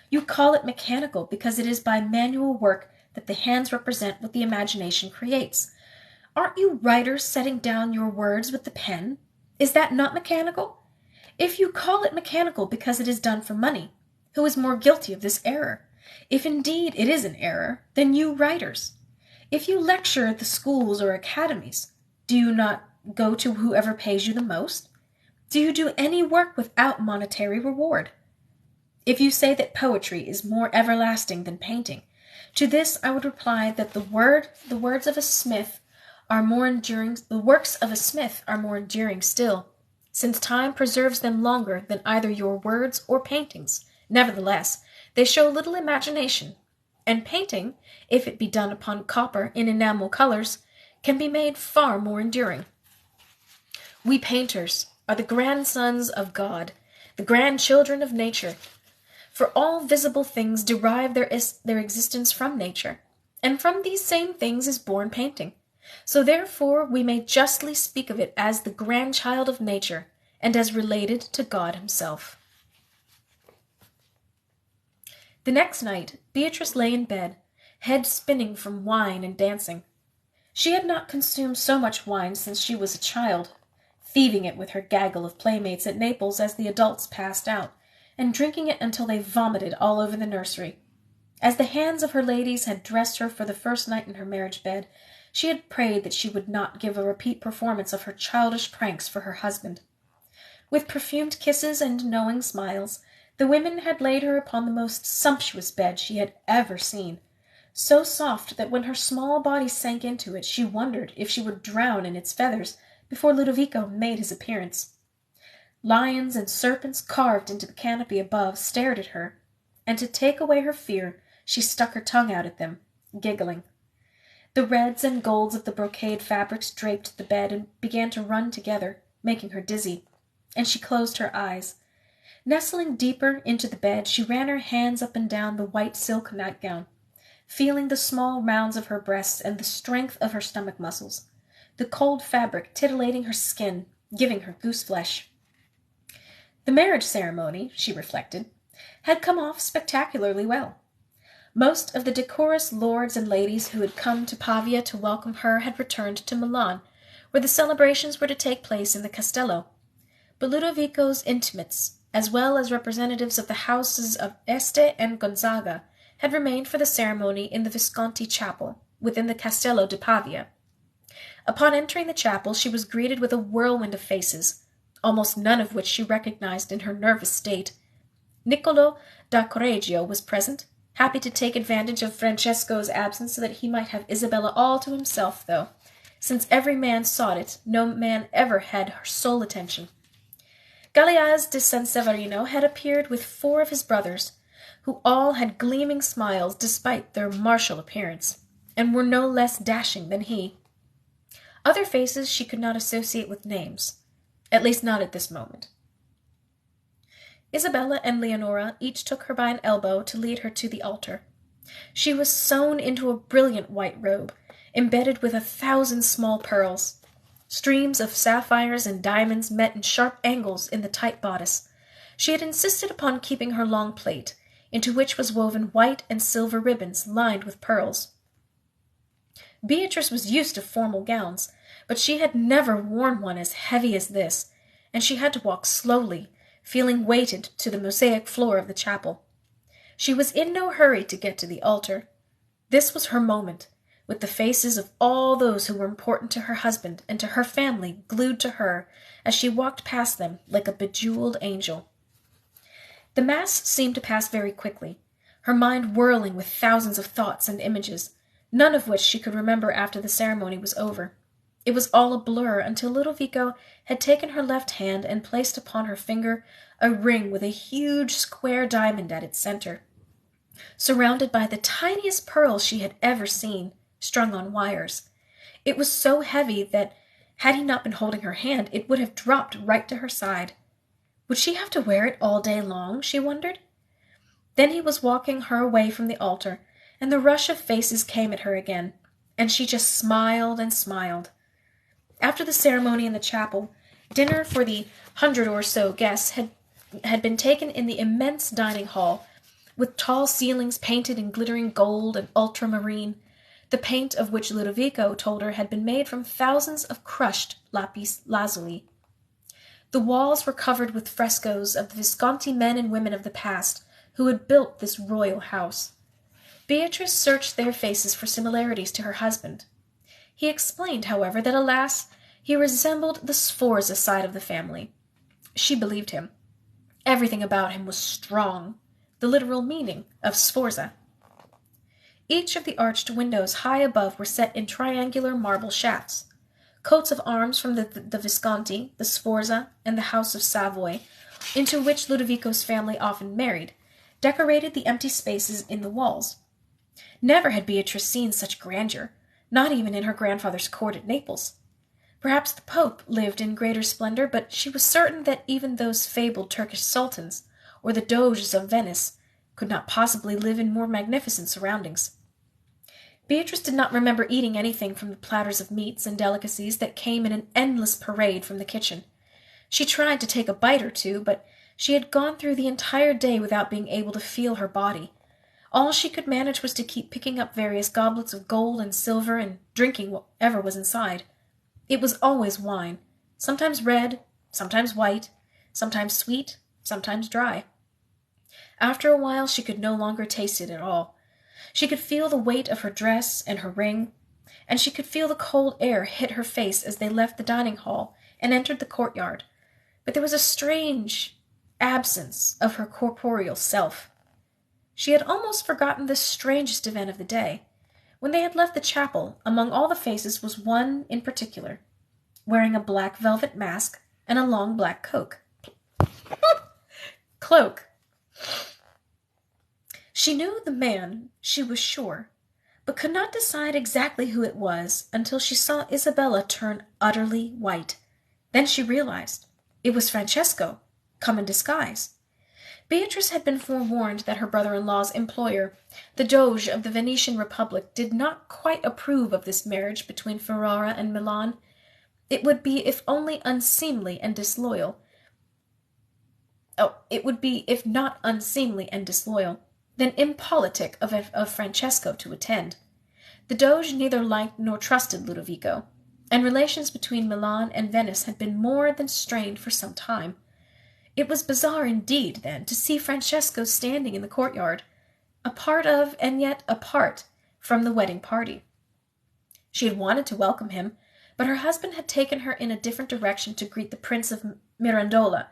You call it mechanical because it is by manual work that the hands represent what the imagination creates. Aren't you writers setting down your words with the pen? Is that not mechanical? If you call it mechanical because it is done for money, who is more guilty of this error? If indeed it is an error, then you writers. If you lecture at the schools or academies, do you not go to whoever pays you the most? Do you do any work without monetary reward? If you say that poetry is more everlasting than painting, to this I would reply that the works of a smith are more enduring still, since time preserves them longer than either your words or paintings. Nevertheless, they show little imagination, and painting, if it be done upon copper in enamel colors, can be made far more enduring. We painters are the grandsons of God, the grandchildren of nature. For all visible things derive their existence from nature, and from these same things is born painting. So therefore we may justly speak of it as the grandchild of nature, and as related to God himself." The next night, Beatrice lay in bed, head spinning from wine and dancing. She had not consumed so much wine since she was a child, thieving it with her gaggle of playmates at Naples as the adults passed out, and drinking it until they vomited all over the nursery. As the hands of her ladies had dressed her for the first night in her marriage bed, she had prayed that she would not give a repeat performance of her childish pranks for her husband. With perfumed kisses and knowing smiles, the women had laid her upon the most sumptuous bed she had ever seen, so soft that when her small body sank into it, she wondered if she would drown in its feathers before Ludovico made his appearance. Lions and serpents carved into the canopy above stared at her, and to take away her fear, she stuck her tongue out at them, giggling. The reds and golds of the brocade fabrics draped the bed and began to run together, making her dizzy, and she closed her eyes. Nestling deeper into the bed, she ran her hands up and down the white silk nightgown, feeling the small rounds of her breasts and the strength of her stomach muscles, the cold fabric titillating her skin, giving her goose-flesh. The marriage ceremony, she reflected, had come off spectacularly well. Most of the decorous lords and ladies who had come to Pavia to welcome her had returned to Milan, where the celebrations were to take place in the Castello. But Ludovico's intimates, as well as representatives of the houses of Este and Gonzaga, had remained for the ceremony in the Visconti chapel, within the Castello di Pavia. Upon entering the chapel, she was greeted with a whirlwind of faces, almost none of which she recognized in her nervous state. Niccolo da Correggio was present, happy to take advantage of Francesco's absence so that he might have Isabella all to himself, though, since every man sought it, no man ever had her sole attention. Galeaz de San Severino had appeared with 4 of his brothers, who all had gleaming smiles despite their martial appearance, and were no less dashing than he. Other faces she could not associate with names, at least not at this moment. Isabella and Leonora each took her by an elbow to lead her to the altar. She was sewn into a brilliant white robe, embedded with 1,000 small pearls. Streams of sapphires and diamonds met in sharp angles in the tight bodice. She had insisted upon keeping her long plait, into which was woven white and silver ribbons lined with pearls. Beatrice was used to formal gowns, but she had never worn one as heavy as this, and she had to walk slowly, feeling weighted to the mosaic floor of the chapel. She was in no hurry to get to the altar. This was her moment, with the faces of all those who were important to her husband and to her family glued to her as she walked past them like a bejeweled angel. The Mass seemed to pass very quickly, her mind whirling with thousands of thoughts and images, none of which she could remember after the ceremony was over. It was all a blur until Ludovico had taken her left hand and placed upon her finger a ring with a huge square diamond at its center, surrounded by the tiniest pearls she had ever seen, strung on wires. It was so heavy that, had he not been holding her hand, it would have dropped right to her side. Would she have to wear it all day long, she wondered? Then he was walking her away from the altar, and the rush of faces came at her again, and she just smiled and smiled. After the ceremony in the chapel, dinner for the 100 or so guests had been taken in the immense dining hall, with tall ceilings painted in glittering gold and ultramarine, the paint of which Ludovico told her had been made from thousands of crushed lapis lazuli. The walls were covered with frescoes of the Visconti men and women of the past who had built this royal house. Beatrice searched their faces for similarities to her husband. He explained, however, that, alas, he resembled the Sforza side of the family. She believed him. Everything about him was strong, the literal meaning of Sforza. Each of the arched windows high above were set in triangular marble shafts. Coats of arms from the Visconti, the Sforza, and the House of Savoy, into which Ludovico's family often married, decorated the empty spaces in the walls. Never had Beatrice seen such grandeur, not even in her grandfather's court at Naples. Perhaps the Pope lived in greater splendor, but she was certain that even those fabled Turkish sultans, or the Doges of Venice, could not possibly live in more magnificent surroundings. Beatrice did not remember eating anything from the platters of meats and delicacies that came in an endless parade from the kitchen. She tried to take a bite or two, but she had gone through the entire day without being able to feel her body. All she could manage was to keep picking up various goblets of gold and silver and drinking whatever was inside. It was always wine, sometimes red, sometimes white, sometimes sweet, sometimes dry. After a while she could no longer taste it at all. She could feel the weight of her dress and her ring, and she could feel the cold air hit her face as they left the dining hall and entered the courtyard, but there was a strange absence of her corporeal self. She had almost forgotten this strangest event of the day. When they had left the chapel, among all the faces was one in particular, wearing a black velvet mask and a long black cloak. She knew the man, she was sure, but could not decide exactly who it was until she saw Isabella turn utterly white. Then she realized it was Francesco, come in disguise. Beatrice had been forewarned that her brother-in-law's employer, the Doge of the Venetian Republic, did not quite approve of this marriage between Ferrara and Milan. It would be, if only unseemly and disloyal. It would be, if not unseemly and disloyal, then impolitic of Francesco to attend. The Doge neither liked nor trusted Ludovico, and relations between Milan and Venice had been more than strained for some time. It was bizarre indeed, then, to see Francesco standing in the courtyard, a part of and yet apart from the wedding party. She had wanted to welcome him, but her husband had taken her in a different direction to greet the Prince of Mirandola,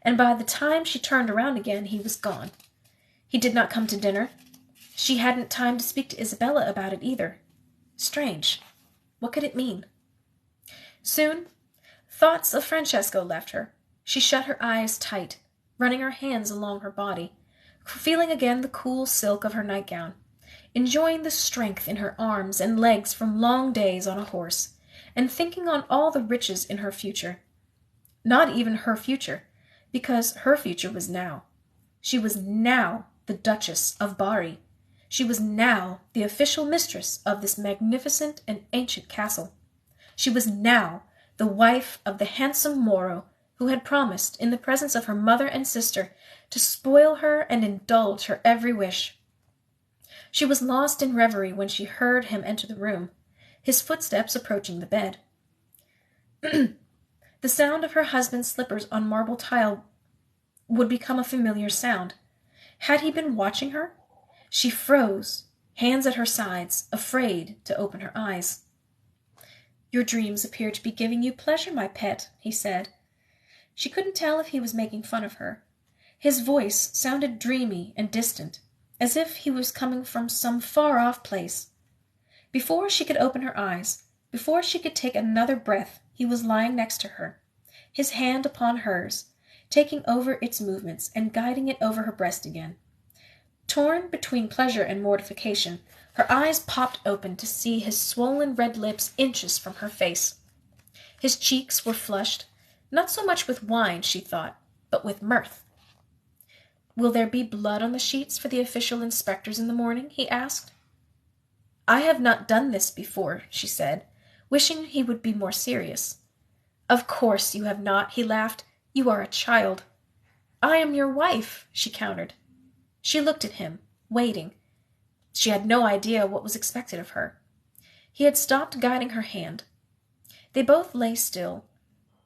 and by the time she turned around again, he was gone. He did not come to dinner. She hadn't time to speak to Isabella about it either. Strange. What could it mean? Soon, thoughts of Francesco left her. She shut her eyes tight, running her hands along her body, feeling again the cool silk of her nightgown, enjoying the strength in her arms and legs from long days on a horse, and thinking on all the riches in her future. Not even her future, because her future was now. She was now the Duchess of Bari. She was now the official mistress of this magnificent and ancient castle. She was now the wife of the handsome Moro who had promised, in the presence of her mother and sister, to spoil her and indulge her every wish. She was lost in reverie when she heard him enter the room, his footsteps approaching the bed. The sound of her husband's slippers on marble tile would become a familiar sound. Had he been watching her? She froze, hands at her sides, afraid to open her eyes. "Your dreams appear to be giving you pleasure, my pet," he said. She couldn't tell if he was making fun of her. His voice sounded dreamy and distant, as if he was coming from some far-off place. Before she could open her eyes, before she could take another breath, he was lying next to her, his hand upon hers, taking over its movements and guiding it over her breast again. Torn between pleasure and mortification, her eyes popped open to see his swollen red lips inches from her face. His cheeks were flushed, not so much with wine, she thought, but with mirth. "Will there be blood on the sheets for the official inspectors in the morning?" he asked. "I have not done this before," she said, wishing he would be more serious. "Of course you have not," he laughed. "You are a child." "I am your wife," she countered. She looked at him, waiting. She had no idea what was expected of her. He had stopped guiding her hand. They both lay still.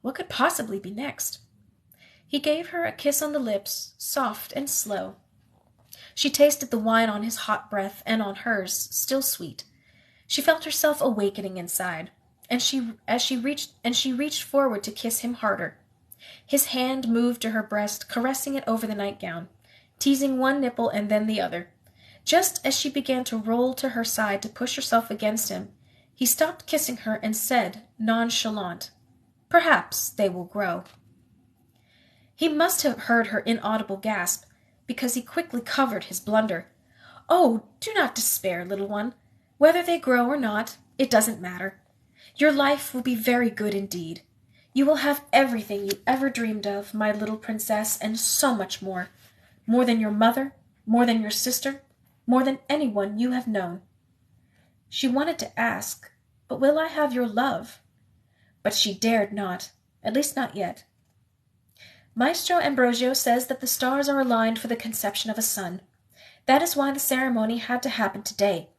What could possibly be next? He gave her a kiss on the lips, soft and slow. She tasted the wine on his hot breath and on hers, still sweet. She felt herself awakening inside, and she reached forward to kiss him harder. His hand moved to her breast, caressing it over the nightgown, teasing one nipple and then the other. Just as she began to roll to her side to push herself against him, he stopped kissing her and said, nonchalant, "Perhaps they will grow." He must have heard her inaudible gasp, because he quickly covered his blunder. "Oh, do not despair, little one. Whether they grow or not, it doesn't matter. Your life will be very good indeed. You will have everything you ever dreamed of, my little princess, and so much more. More than your mother, more than your sister, more than anyone you have known." She wanted to ask, "But will I have your love?" But she dared not, at least not yet. Maestro Ambrosio says that the stars are aligned for the conception of a son. That is why the ceremony had to happen today.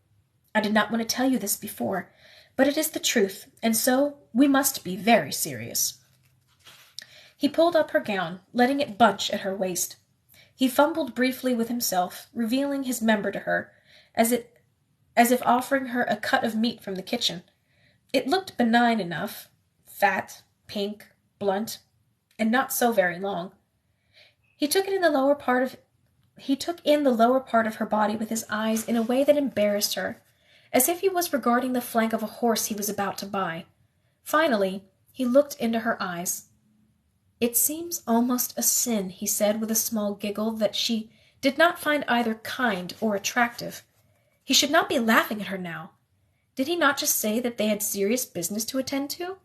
I did not want to tell you this before, but it is the truth, and so we must be very serious. He pulled up her gown, letting it bunch at her waist. He fumbled briefly with himself, revealing his member to her, as if offering her a cut of meat from the kitchen. It looked benign enough, fat, pink, blunt, and not so very long. He took in the lower part of her body with his eyes in a way that embarrassed her, as if he was regarding the flank of a horse he was about to buy. Finally, he looked into her eyes. "It seems almost a sin," he said with a small giggle that she did not find either kind or attractive. He should not be laughing at her now. Did he not just say that they had serious business to attend to?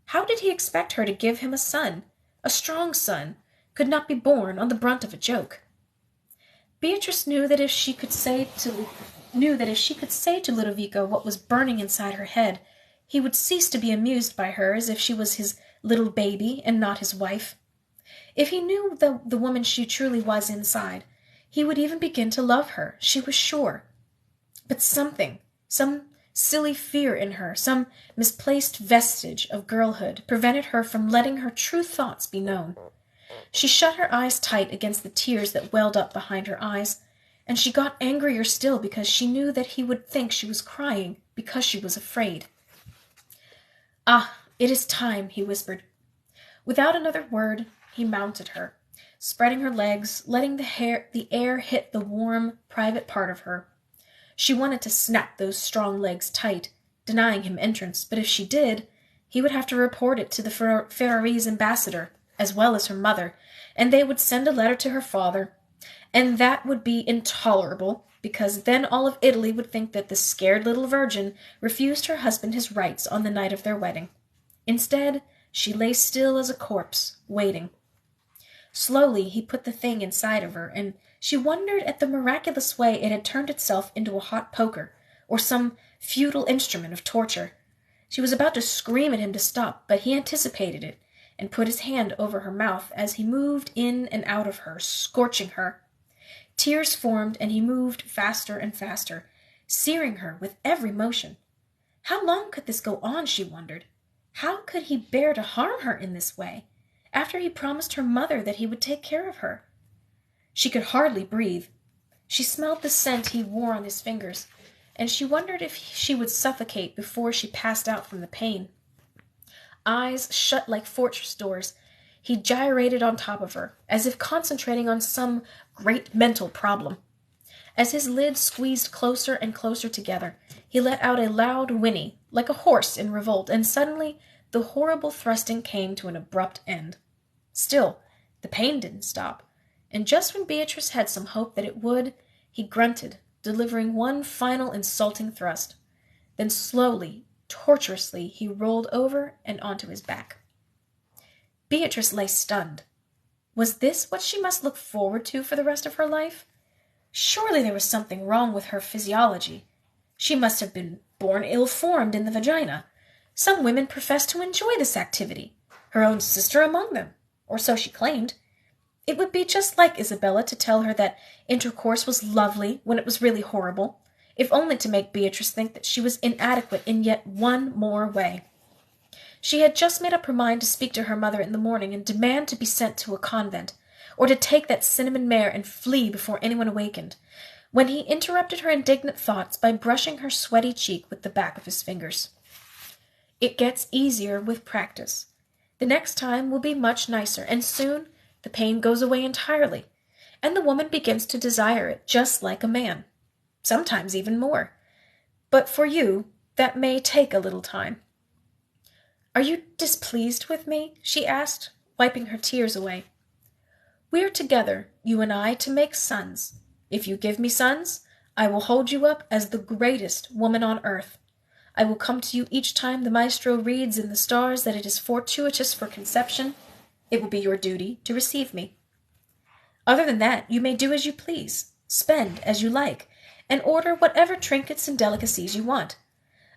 How did he expect her to give him a son? A strong son could not be born on the brunt of a joke. Beatrice knew that if she could say to Ludovico what was burning inside her head, he would cease to be amused by her as if she was his little baby and not his wife. If he knew the woman she truly was inside, he would even begin to love her, she was sure. But some silly fear in her, some misplaced vestige of girlhood, prevented her from letting her true thoughts be known. She shut her eyes tight against the tears that welled up behind her eyes, and she got angrier still because she knew that he would think she was crying because she was afraid. "Ah, it is time," he whispered. Without another word, he mounted her, spreading her legs, letting the air hit the warm, private part of her. She wanted to snap those strong legs tight, denying him entrance, but if she did, he would have to report it to the Ferrarese ambassador, as well as her mother, and they would send a letter to her father, and that would be intolerable, because then all of Italy would think that the scared little virgin refused her husband his rights on the night of their wedding. Instead, she lay still as a corpse, waiting. Slowly, he put the thing inside of her, and she wondered at the miraculous way it had turned itself into a hot poker, or some futile instrument of torture. She was about to scream at him to stop, but he anticipated it, and put his hand over her mouth as he moved in and out of her, scorching her. Tears formed, and he moved faster and faster, searing her with every motion. How long could this go on, she wondered? How could he bear to harm her in this way, after he promised her mother that he would take care of her? She could hardly breathe. She smelled the scent he wore on his fingers, and she wondered if she would suffocate before she passed out from the pain. Eyes shut like fortress doors, he gyrated on top of her, as if concentrating on some great mental problem. As his lids squeezed closer and closer together, he let out a loud whinny, like a horse in revolt, and suddenly the horrible thrusting came to an abrupt end. Still, the pain didn't stop, and just when Beatrice had some hope that it would, he grunted, delivering one final insulting thrust. Then slowly, tortuously, he rolled over and onto his back. Beatrice lay stunned. Was this what she must look forward to for the rest of her life? Surely there was something wrong with her physiology. She must have been born ill-formed in the vagina. Some women professed to enjoy this activity, her own sister among them, or so she claimed. It would be just like Isabella to tell her that intercourse was lovely when it was really horrible, if only to make Beatrice think that she was inadequate in yet one more way. She had just made up her mind to speak to her mother in the morning and demand to be sent to a convent, or to take that cinnamon mare and flee before anyone awakened, when he interrupted her indignant thoughts by brushing her sweaty cheek with the back of his fingers. It gets easier with practice. The next time will be much nicer, and soon the pain goes away entirely, and the woman begins to desire it just like a man, sometimes even more. But for you, that may take a little time. Are you displeased with me? She asked, wiping her tears away. We're together, you and I, to make sons. If you give me sons, I will hold you up as the greatest woman on earth. I will come to you each time the maestro reads in the stars that it is fortuitous for conception. It will be your duty to receive me. Other than that, you may do as you please, spend as you like, and order whatever trinkets and delicacies you want.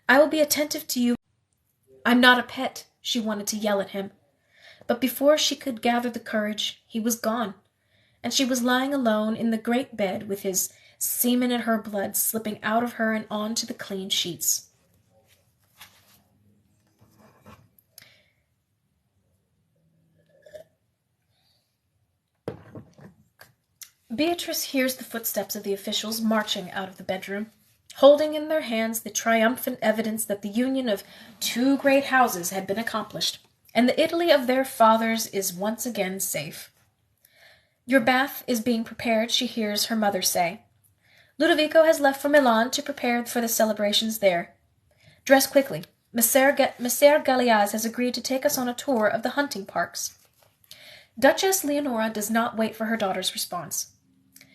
I will be attentive to you. I'm not a pet, she wanted to yell at him. But before she could gather the courage, he was gone, and she was lying alone in the great bed with his semen and her blood slipping out of her and onto the clean sheets. Beatrice hears the footsteps of the officials marching out of the bedroom, holding in their hands the triumphant evidence that the union of two great houses had been accomplished, and the Italy of their fathers is once again safe. Your bath is being prepared, she hears her mother say. Ludovico has left for Milan to prepare for the celebrations there. Dress quickly. Messer Galeaz has agreed to take us on a tour of the hunting parks. Duchess Leonora does not wait for her daughter's response.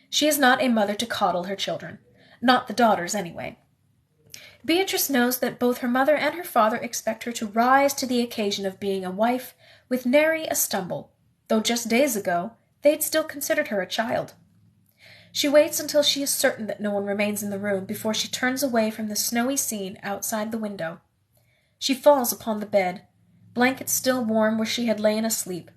She is not a mother to coddle her children. Not the daughters, anyway. Beatrice knows that both her mother and her father expect her to rise to the occasion of being a wife with nary a stumble, though just days ago they'd still considered her a child. She waits until she is certain that no one remains in the room before she turns away from the snowy scene outside the window. She falls upon the bed, blankets still warm where she had lain asleep.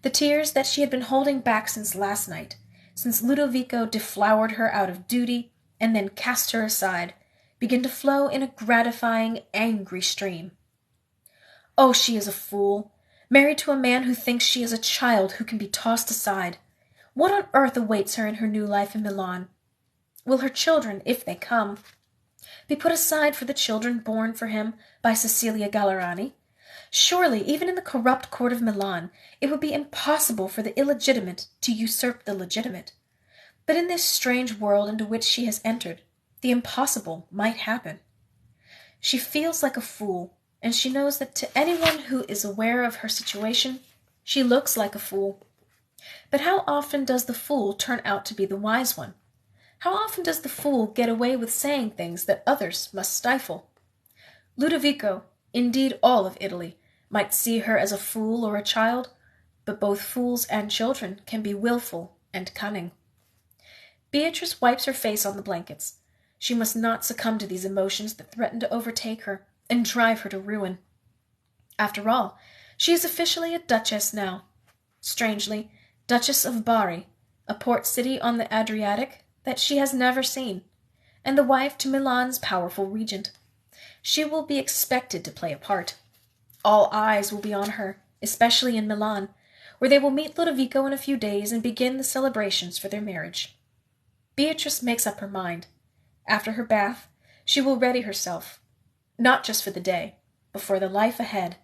The tears that she had been holding back since last night, since Ludovico deflowered her out of duty and then cast her aside, begin to flow in a gratifying, angry stream. Oh, she is a fool, married to a man who thinks she is a child who can be tossed aside. What on earth awaits her in her new life in Milan? Will her children, if they come, be put aside for the children born for him by Cecilia Gallerani? Surely, even in the corrupt court of Milan, it would be impossible for the illegitimate to usurp the legitimate. But in this strange world into which she has entered, the impossible might happen. She feels like a fool, and she knows that to anyone who is aware of her situation, she looks like a fool. But how often does the fool turn out to be the wise one? How often does the fool get away with saying things that others must stifle? Ludovico, indeed all of Italy, might see her as a fool or a child, but both fools and children can be willful and cunning. Beatrice wipes her face on the blankets. She must not succumb to these emotions that threaten to overtake her and drive her to ruin. After all, she is officially a duchess now. Strangely, Duchess of Bari, a port city on the Adriatic that she has never seen, and the wife to Milan's powerful regent. She will be expected to play a part. All eyes will be on her, especially in Milan, where they will meet Ludovico in a few days and begin the celebrations for their marriage. Beatrice makes up her mind. After her bath, she will ready herself, not just for the day, but for the life ahead.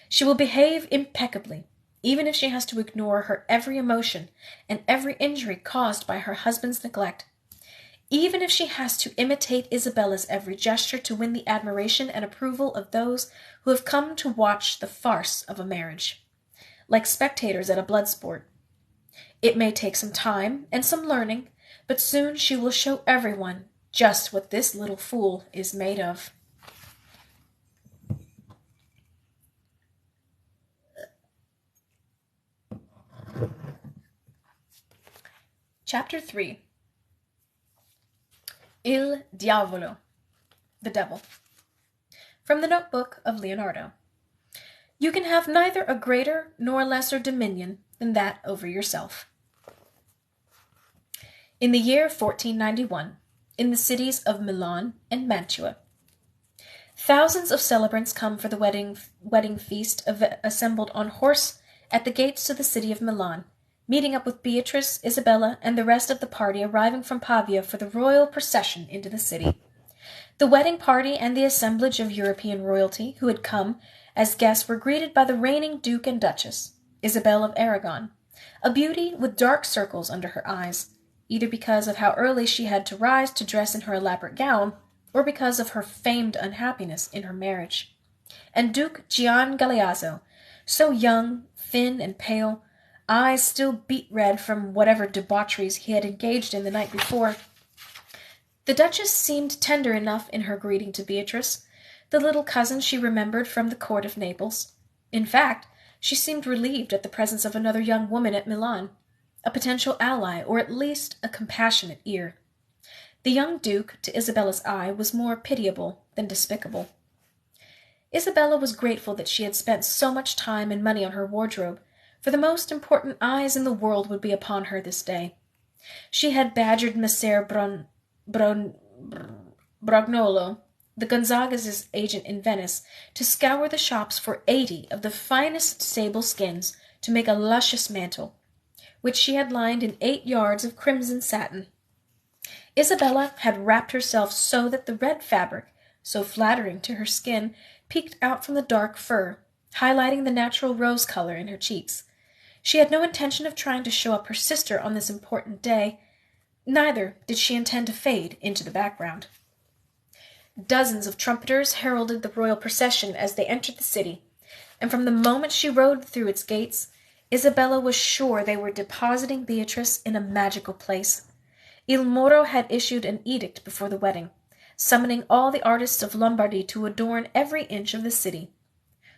She will behave impeccably, even if she has to ignore her every emotion and every injury caused by her husband's neglect. Even if she has to imitate Isabella's every gesture to win the admiration and approval of those who have come to watch the farce of a marriage, like spectators at a blood sport. It may take some time and some learning, but soon she will show everyone just what this little fool is made of. Chapter 3. Il Diavolo, the Devil. From the notebook of Leonardo. You can have neither a greater nor a lesser dominion than that over yourself. In the year 1491, in the cities of Milan and Mantua, thousands of celebrants come for the wedding feast assembled on horse at the gates to the city of Milan, meeting up with Beatrice, Isabella, and the rest of the party arriving from Pavia for the royal procession into the city. The wedding party and the assemblage of European royalty who had come as guests were greeted by the reigning Duke and Duchess, Isabel of Aragon, a beauty with dark circles under her eyes, either because of how early she had to rise to dress in her elaborate gown, or because of her famed unhappiness in her marriage, and Duke Gian Galeazzo, so young, thin, and pale, eyes still beet red from whatever debaucheries he had engaged in the night before. The Duchess seemed tender enough in her greeting to Beatrice, the little cousin she remembered from the court of Naples. In fact, she seemed relieved at the presence of another young woman at Milan, a potential ally, or at least a compassionate ear. The young Duke, to Isabella's eye, was more pitiable than despicable. Isabella was grateful that she had spent so much time and money on her wardrobe, for the most important eyes in the world would be upon her this day. She had badgered Messer Brognolo, the Gonzagas' agent in Venice, to scour the shops for 80 of the finest sable skins to make a luscious mantle, which she had lined in 8 yards of crimson satin. Isabella had wrapped herself so that the red fabric, so flattering to her skin, peeked out from the dark fur, highlighting the natural rose color in her cheeks. She had no intention of trying to show up her sister on this important day. Neither did she intend to fade into the background. Dozens of trumpeters heralded the royal procession as they entered the city, and from the moment she rode through its gates, Isabella was sure they were depositing Beatrice in a magical place. Il Moro had issued an edict before the wedding, summoning all the artists of Lombardy to adorn every inch of the city.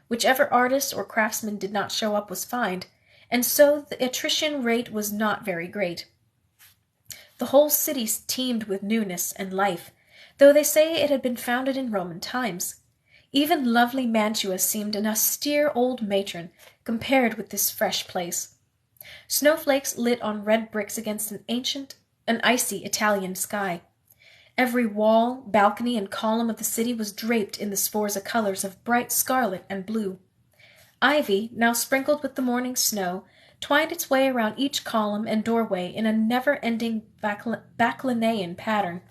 Whichever artist or craftsman did not show up was fined, and so the attrition rate was not very great. The whole city teemed with newness and life, though they say it had been founded in Roman times. Even lovely Mantua seemed an austere old matron compared with this fresh place. Snowflakes lit on red bricks against an icy Italian sky. Every wall, balcony, and column of the city was draped in the Sforza colors of bright scarlet and blue. Ivy, now sprinkled with the morning snow, twined its way around each column and doorway in a never-ending Bacchanalian pattern.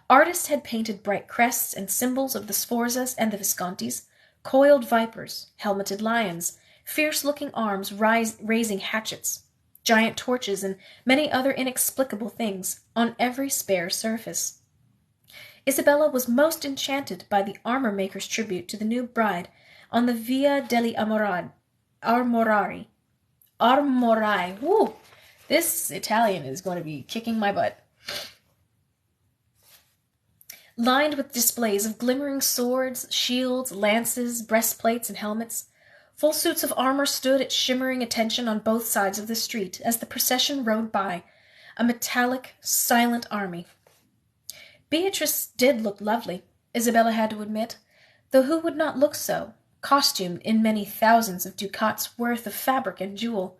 Artists had painted bright crests and symbols of the Sforzas and the Viscontis, coiled vipers, helmeted lions, fierce-looking arms raising hatchets, giant torches, and many other inexplicable things on every spare surface. Isabella was most enchanted by the armor-maker's tribute to the new bride on the Via degli Armorari, armorai. Woo! This Italian is going to be kicking my butt. Lined with displays of glimmering swords, shields, lances, breastplates, and helmets, full suits of armor stood at shimmering attention on both sides of the street as the procession rode by, a metallic, silent army. Beatrice did look lovely, Isabella had to admit, though who would not look so, costumed in many thousands of ducats' worth of fabric and jewel.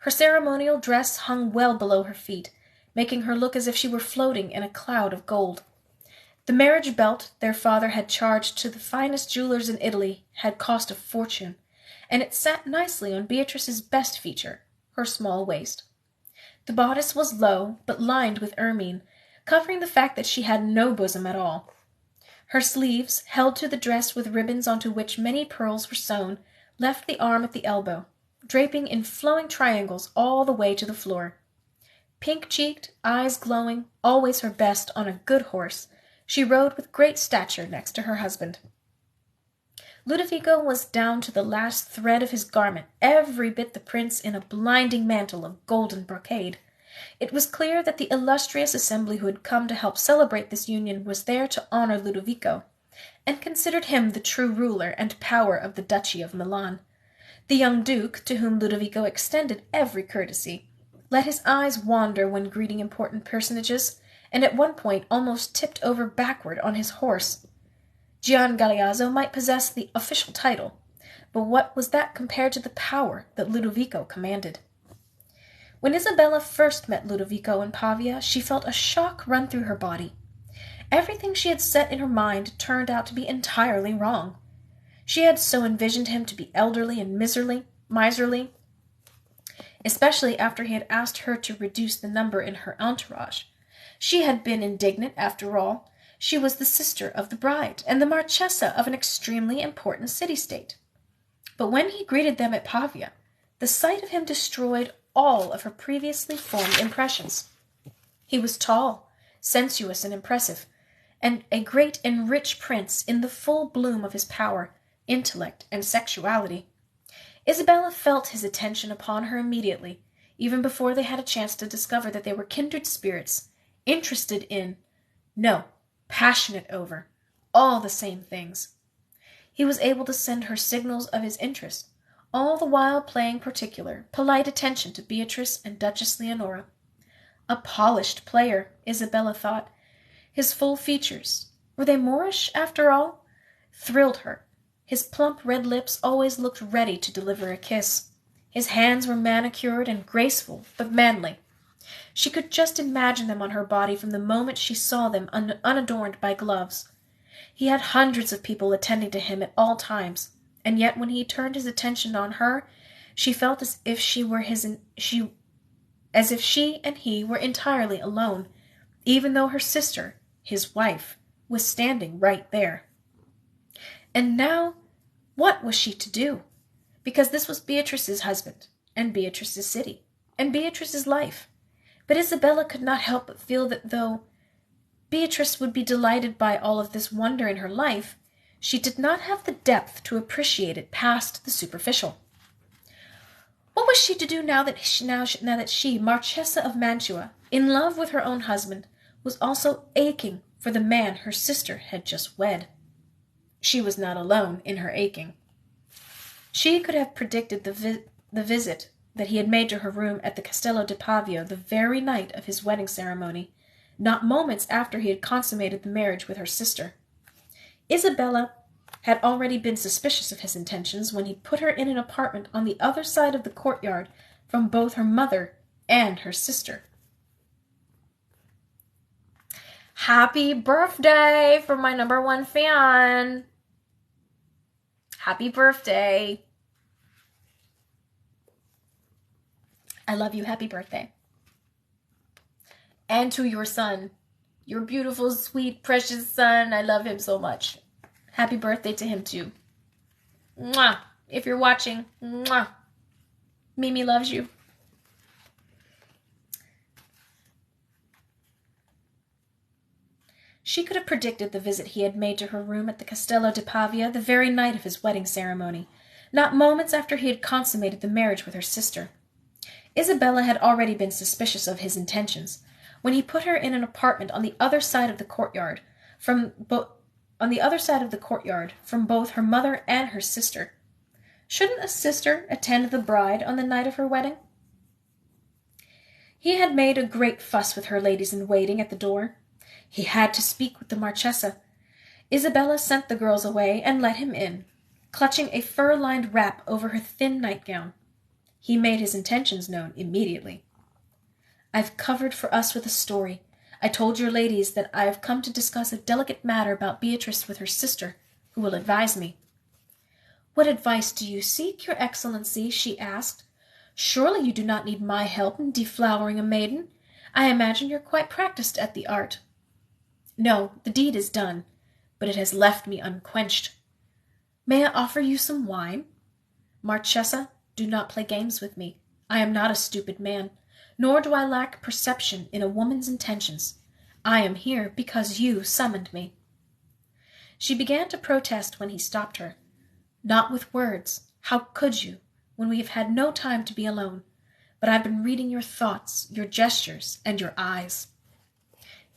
Her ceremonial dress hung well below her feet, making her look as if she were floating in a cloud of gold. The marriage belt their father had charged to the finest jewelers in Italy had cost a fortune, and it sat nicely on Beatrice's best feature, her small waist. The bodice was low, but lined with ermine, covering the fact that she had no bosom at all. Her sleeves, held to the dress with ribbons onto which many pearls were sewn, left the arm at the elbow, draping in flowing triangles all the way to the floor. Pink-cheeked, eyes glowing, always her best on a good horse, she rode with great stature next to her husband. Ludovico was down to the last thread of his garment, every bit the prince in a blinding mantle of golden brocade. It was clear that the illustrious assembly who had come to help celebrate this union was there to honor Ludovico, and considered him the true ruler and power of the Duchy of Milan. The young duke, to whom Ludovico extended every courtesy, let his eyes wander when greeting important personages, and at one point almost tipped over backward on his horse. Gian Galeazzo might possess the official title, but what was that compared to the power that Ludovico commanded? When Isabella first met Ludovico in Pavia, she felt a shock run through her body. Everything she had set in her mind turned out to be entirely wrong. She had so envisioned him to be elderly and miserly, especially after he had asked her to reduce the number in her entourage. She had been indignant, after all. She was the sister of the bride, and the Marchesa of an extremely important city-state. But when he greeted them at Pavia, the sight of him destroyed all of her previously formed impressions. He was tall, sensuous, and impressive, and a great and rich prince in the full bloom of his power, intellect, and sexuality. Isabella felt his attention upon her immediately, even before they had a chance to discover that they were kindred spirits, interested in, no, passionate over, all the same things. He was able to send her signals of his interest, all the while paying particular, polite attention to Beatrice and Duchess Leonora. A polished player, Isabella thought. His full features, were they Moorish after all? Thrilled her. His plump red lips always looked ready to deliver a kiss. His hands were manicured and graceful, but manly. She could just imagine them on her body from the moment she saw them unadorned by gloves. He had hundreds of people attending to him at all times, and yet when he turned his attention on her, she felt as if she and he were entirely alone, even though her sister, his wife, was standing right there. And now, what was she to do? Because this was Beatrice's husband, and Beatrice's city, and Beatrice's life. But Isabella could not help but feel that though Beatrice would be delighted by all of this wonder in her life, she did not have the depth to appreciate it past the superficial. What was she to do now that she, Marchesa of Mantua, in love with her own husband, was also aching for the man her sister had just wed? She was not alone in her aching. She could have predicted the visit that he had made to her room at the Castello di Pavia the very night of his wedding ceremony, not moments after he had consummated the marriage with her sister. Isabella had already been suspicious of his intentions when he put her in an apartment on the other side of the courtyard from both her mother and her sister. Happy birthday for my #1 fan! Happy birthday! I love you. Happy birthday. And to your son, your beautiful, sweet, precious son. I love him so much. Happy birthday to him too. Mwah! If you're watching, mwah! Mimi loves you. She could have predicted the visit he had made to her room at the Castello di Pavia the very night of his wedding ceremony, not moments after he had consummated the marriage with her sister. Isabella had already been suspicious of his intentions, when he put her in an apartment on the other side of the courtyard, from both her mother and her sister. Shouldn't a sister attend the bride on the night of her wedding? He had made a great fuss with her ladies-in-waiting at the door. He had to speak with the Marchesa. Isabella sent the girls away and let him in, clutching a fur-lined wrap over her thin nightgown. He made his intentions known immediately. "I've covered for us with a story. I told your ladies that I have come to discuss a delicate matter about Beatrice with her sister, who will advise me." "What advice do you seek, your Excellency?" she asked. "Surely you do not need my help in deflowering a maiden. I imagine you're quite practised at the art." "No, the deed is done, but it has left me unquenched." "May I offer you some wine?" "Marchesa, do not play games with me. I am not a stupid man, nor do I lack perception in a woman's intentions. I am here because you summoned me." She began to protest when he stopped her. "Not with words. How could you, when we have had no time to be alone? But I've been reading your thoughts, your gestures, and your eyes."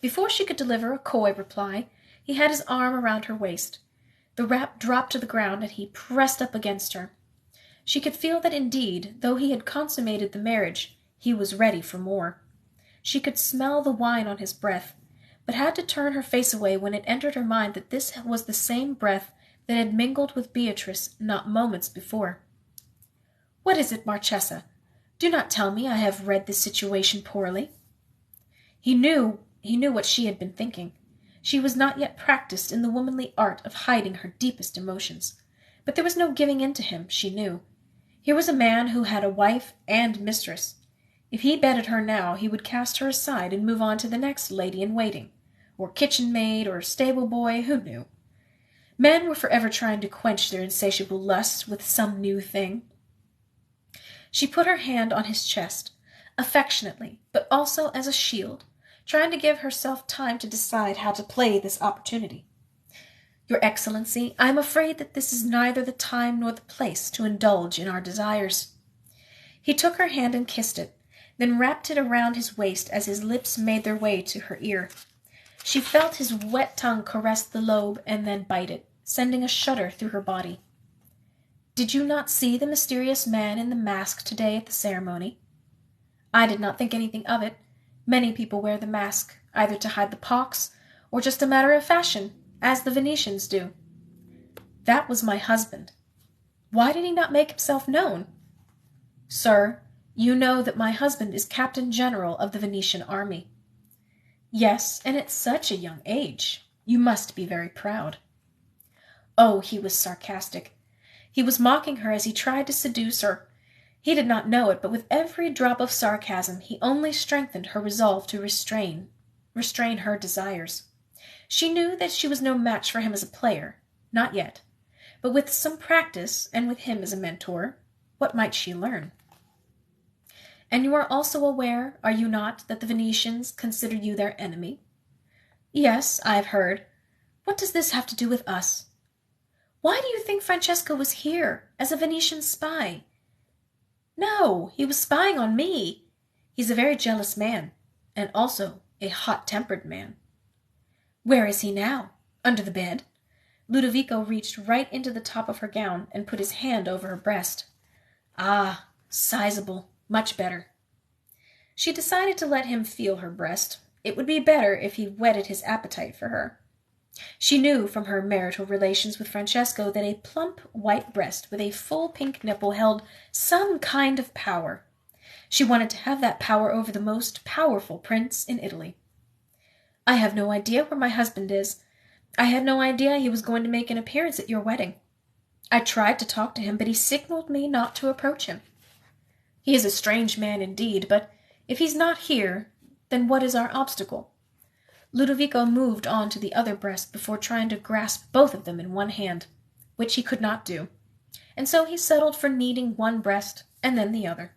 Before she could deliver a coy reply, he had his arm around her waist. The wrap dropped to the ground, and he pressed up against her. She could feel that indeed, though he had consummated the marriage, he was ready for more. She could smell the wine on his breath, but had to turn her face away when it entered her mind that this was the same breath that had mingled with Beatrice not moments before. "What is it, Marchesa? Do not tell me I have read this situation poorly." He knew what she had been thinking. She was not yet practised in the womanly art of hiding her deepest emotions, but there was no giving in to him, she knew. Here was a man who had a wife and mistress. If he betted her now, he would cast her aside and move on to the next lady-in-waiting, or kitchen-maid, or stable-boy, who knew? Men were forever trying to quench their insatiable lusts with some new thing. She put her hand on his chest, affectionately, but also as a shield, trying to give herself time to decide how to play this opportunity. "Your Excellency, I am afraid that this is neither the time nor the place to indulge in our desires." He took her hand and kissed it, then wrapped it around his waist as his lips made their way to her ear. She felt his wet tongue caress the lobe and then bite it, sending a shudder through her body. "Did you not see the mysterious man in the mask today at the ceremony?" "I did not think anything of it. Many people wear the mask, either to hide the pox, or just a matter of fashion, as the Venetians do." "That was my husband." "Why did he not make himself known?" "Sir, you know that my husband is Captain General of the Venetian army." "Yes, and at such a young age. You must be very proud." Oh, he was sarcastic. He was mocking her as he tried to seduce her. He did not know it, but with every drop of sarcasm he only strengthened her resolve to restrain her desires. She knew that she was no match for him as a player, not yet, but with some practice, and with him as a mentor, what might she learn? "And you are also aware, are you not, that the Venetians consider you their enemy?" "Yes, I have heard. What does this have to do with us?" "Why do you think Francesco was here, as a Venetian spy?" "No, he was spying on me. He's a very jealous man, and also a hot-tempered man." "Where is he now? Under the bed?" Ludovico reached right into the top of her gown and put his hand over her breast. "Ah, sizable. Much better." She decided to let him feel her breast. It would be better if he whetted his appetite for her. She knew from her marital relations with Francesco that a plump white breast with a full pink nipple held some kind of power. She wanted to have that power over the most powerful prince in Italy. "I have no idea where my husband is. I had no idea he was going to make an appearance at your wedding. I tried to talk to him, but he signaled me not to approach him." "He is a strange man indeed, but if he's not here, then what is our obstacle?" Ludovico moved on to the other breast before trying to grasp both of them in one hand, which he could not do, and so he settled for kneading one breast and then the other.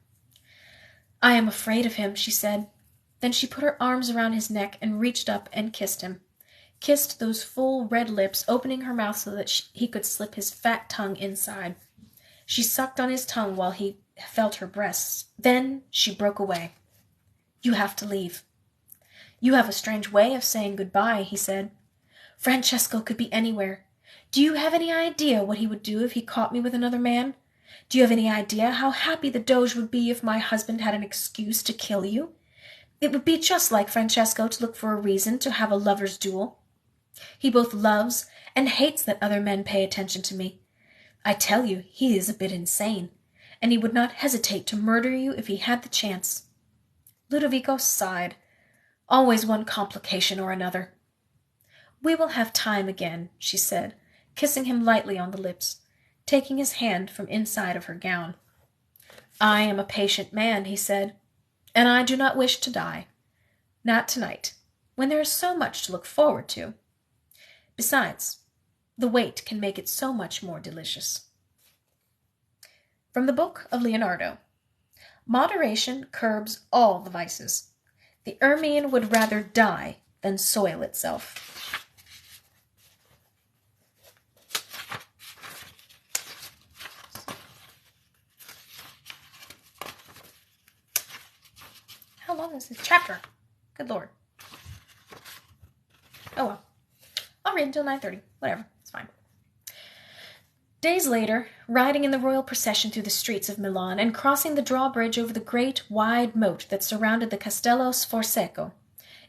"I am afraid of him," she said. Then she put her arms around his neck and reached up and kissed him. Kissed those full red lips, opening her mouth so that he could slip his fat tongue inside. She sucked on his tongue while he felt her breasts. Then she broke away. "You have to leave." "You have a strange way of saying goodbye," he said. "Francesco could be anywhere. Do you have any idea what he would do if he caught me with another man? Do you have any idea how happy the Doge would be if my husband had an excuse to kill you? It would be just like Francesco to look for a reason to have a lover's duel. He both loves and hates that other men pay attention to me. I tell you, he is a bit insane, and he would not hesitate to murder you if he had the chance." Ludovico sighed. Always one complication or another. "We will have time again," she said, kissing him lightly on the lips, taking his hand from inside of her gown. "I am a patient man," he said, "and I do not wish to die. Not tonight, when there is so much to look forward to. Besides, the wait can make it so much more delicious." From the book of Leonardo. Moderation curbs all the vices. The ermine would rather die than soil itself. How long is this chapter? Good Lord. Oh well. I'll read until 9:30. Whatever. It's fine. Days later, riding in the royal procession through the streets of Milan and crossing the drawbridge over the great, wide moat that surrounded the Castello Sforzesco,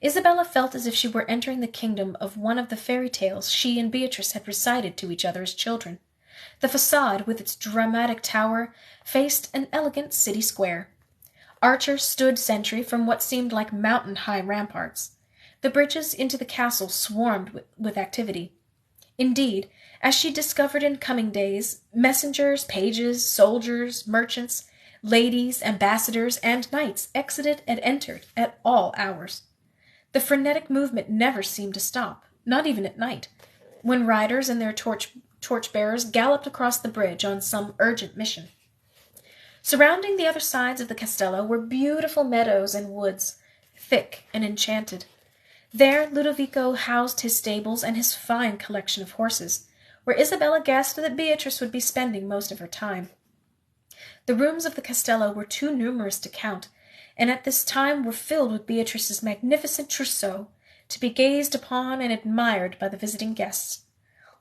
Isabella felt as if she were entering the kingdom of one of the fairy tales she and Beatrice had recited to each other as children. The facade, with its dramatic tower, faced an elegant city square. Archers stood sentry from what seemed like mountain-high ramparts. The bridges into the castle swarmed with activity. Indeed, as she discovered in coming days, messengers, pages, soldiers, merchants, ladies, ambassadors, and knights exited and entered at all hours. The frenetic movement never seemed to stop, not even at night, when riders and their torch-bearers galloped across the bridge on some urgent mission. Surrounding the other sides of the castello were beautiful meadows and woods, thick and enchanted. There Ludovico housed his stables and his fine collection of horses, where Isabella guessed that Beatrice would be spending most of her time. The rooms of the castello were too numerous to count, and at this time were filled with Beatrice's magnificent trousseau, to be gazed upon and admired by the visiting guests.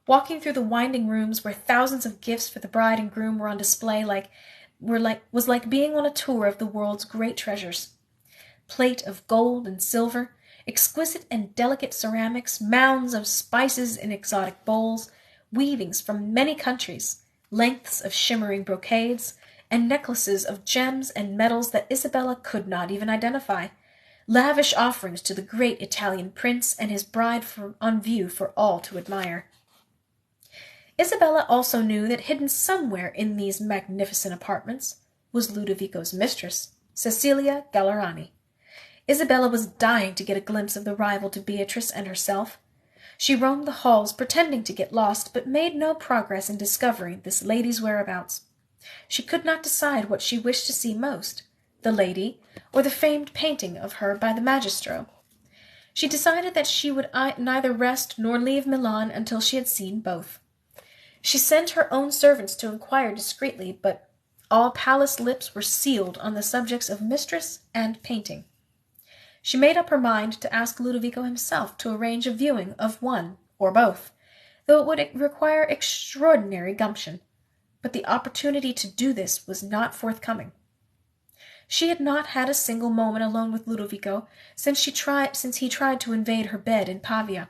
Walking through the winding rooms where thousands of gifts for the bride and groom were on display was like being on a tour of the world's great treasures. Plate of gold and silver, exquisite and delicate ceramics, mounds of spices in exotic bowls, weavings from many countries, lengths of shimmering brocades, and necklaces of gems and metals that Isabella could not even identify, lavish offerings to the great Italian prince and his bride on view for all to admire. Isabella also knew that hidden somewhere in these magnificent apartments was Ludovico's mistress, Cecilia Gallerani. Isabella was dying to get a glimpse of the rival to Beatrice and herself. She roamed the halls, pretending to get lost, but made no progress in discovering this lady's whereabouts. She could not decide what she wished to see most, the lady or the famed painting of her by the Magistro. She decided that she would neither rest nor leave Milan until she had seen both. She sent her own servants to inquire discreetly, but all palace lips were sealed on the subjects of mistress and painting. She made up her mind to ask Ludovico himself to arrange a viewing of one or both, though it would require extraordinary gumption. But the opportunity to do this was not forthcoming. She had not had a single moment alone with Ludovico since he tried to invade her bed in Pavia.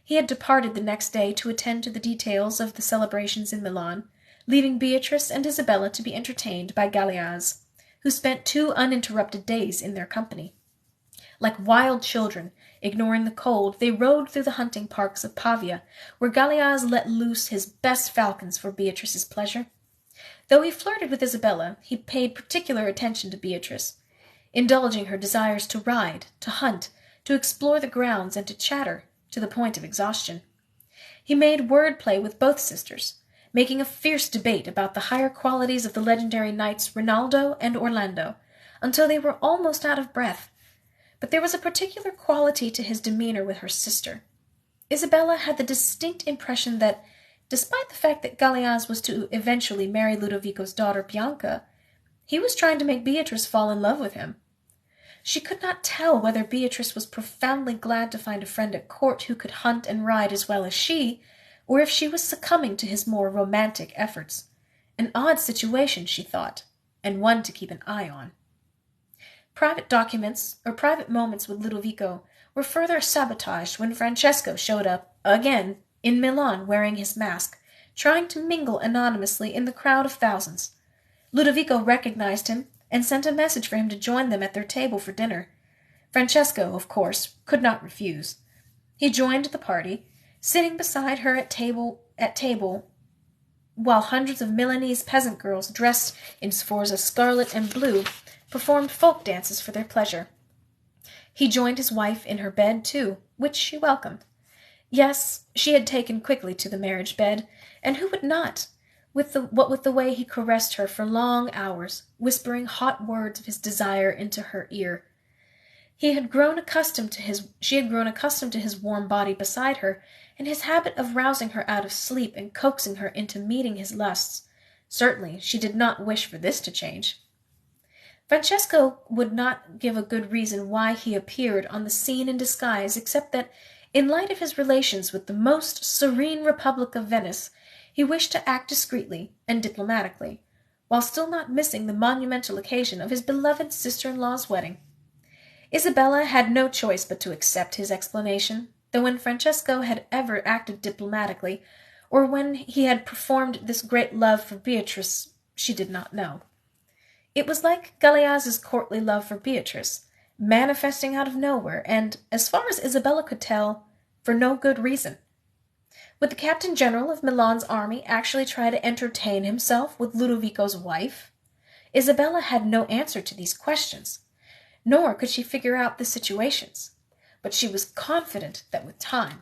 He had departed the next day to attend to the details of the celebrations in Milan, leaving Beatrice and Isabella to be entertained by Galeazzi, who spent 2 uninterrupted days in their company. Like wild children, ignoring the cold, they rode through the hunting parks of Pavia, where Galeazzi let loose his best falcons for Beatrice's pleasure. Though he flirted with Isabella, he paid particular attention to Beatrice, indulging her desires to ride, to hunt, to explore the grounds, and to chatter, to the point of exhaustion. He made word-play with both sisters, making a fierce debate about the higher qualities of the legendary knights Rinaldo and Orlando, until they were almost out of breath. But there was a particular quality to his demeanor with her sister. Isabella had the distinct impression that, despite the fact that Galeazzi was to eventually marry Ludovico's daughter Bianca, He was trying to make Beatrice fall in love with him. She could not tell whether Beatrice was profoundly glad to find a friend at court who could hunt and ride as well as she, or if she was succumbing to his more romantic efforts. An odd situation, she thought, and one to keep an eye on. Private documents, or private moments with Ludovico, were further sabotaged when Francesco showed up, again, in Milan wearing his mask, trying to mingle anonymously in the crowd of thousands. Ludovico recognized him and sent a message for him to join them at their table for dinner. Francesco, of course, could not refuse. He joined the party, sitting beside her at table, while hundreds of Milanese peasant girls dressed in sforza scarlet and blue performed folk dances for their pleasure. He joined his wife in her bed, too, which she welcomed. Yes, she had taken quickly to the marriage bed, and who would not? With the way he caressed her for long hours, whispering hot words of his desire into her ear. She had grown accustomed to his warm body beside her, and his habit of rousing her out of sleep and coaxing her into meeting his lusts. Certainly she did not wish for this to change. Francesco would not give a good reason why he appeared on the scene in disguise, except that, in light of his relations with the most serene Republic of Venice, he wished to act discreetly and diplomatically, while still not missing the monumental occasion of his beloved sister-in-law's wedding. Isabella had no choice but to accept his explanation, though when Francesco had ever acted diplomatically, or when he had performed this great love for Beatrice, she did not know. It was like Galeaz's courtly love for Beatrice, manifesting out of nowhere, and, as far as Isabella could tell, for no good reason. Would the Captain General of Milan's army actually try to entertain himself with Ludovico's wife? Isabella had no answer to these questions, nor could she figure out the situations, but she was confident that with time,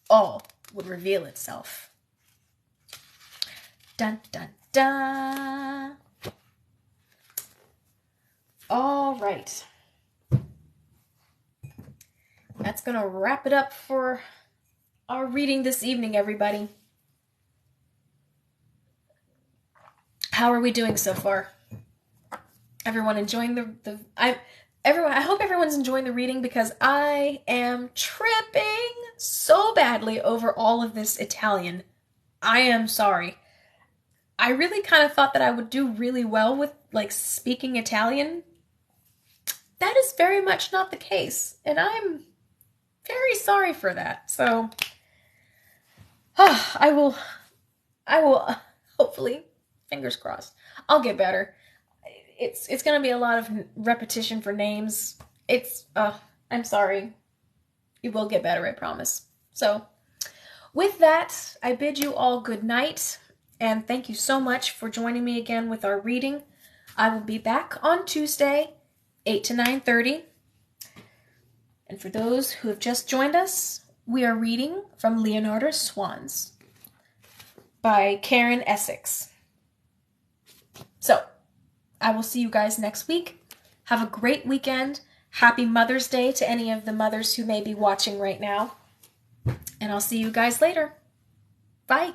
all would reveal itself. Dun, dun, dun. All right. That's going to wrap it up for our reading this evening, everybody. How are we doing so far? Everyone enjoying I hope everyone's enjoying the reading, because I am tripping so badly over all of this Italian. I am sorry. I really kind of thought that I would do really well with, speaking Italian. That is very much not the case, and I'm very sorry for that. So, I will, hopefully, fingers crossed, I'll get better. It's going to be a lot of repetition for names. I'm sorry. You will get better, I promise. So, with that, I bid you all good night, and thank you so much for joining me again with our reading. I will be back on Tuesday, 8 to 9:30. And for those who have just joined us, we are reading from Leonardo's Swans by Karen Essex. So, I will see you guys next week. Have a great weekend. Happy Mother's Day to any of the mothers who may be watching right now. And I'll see you guys later. Bye.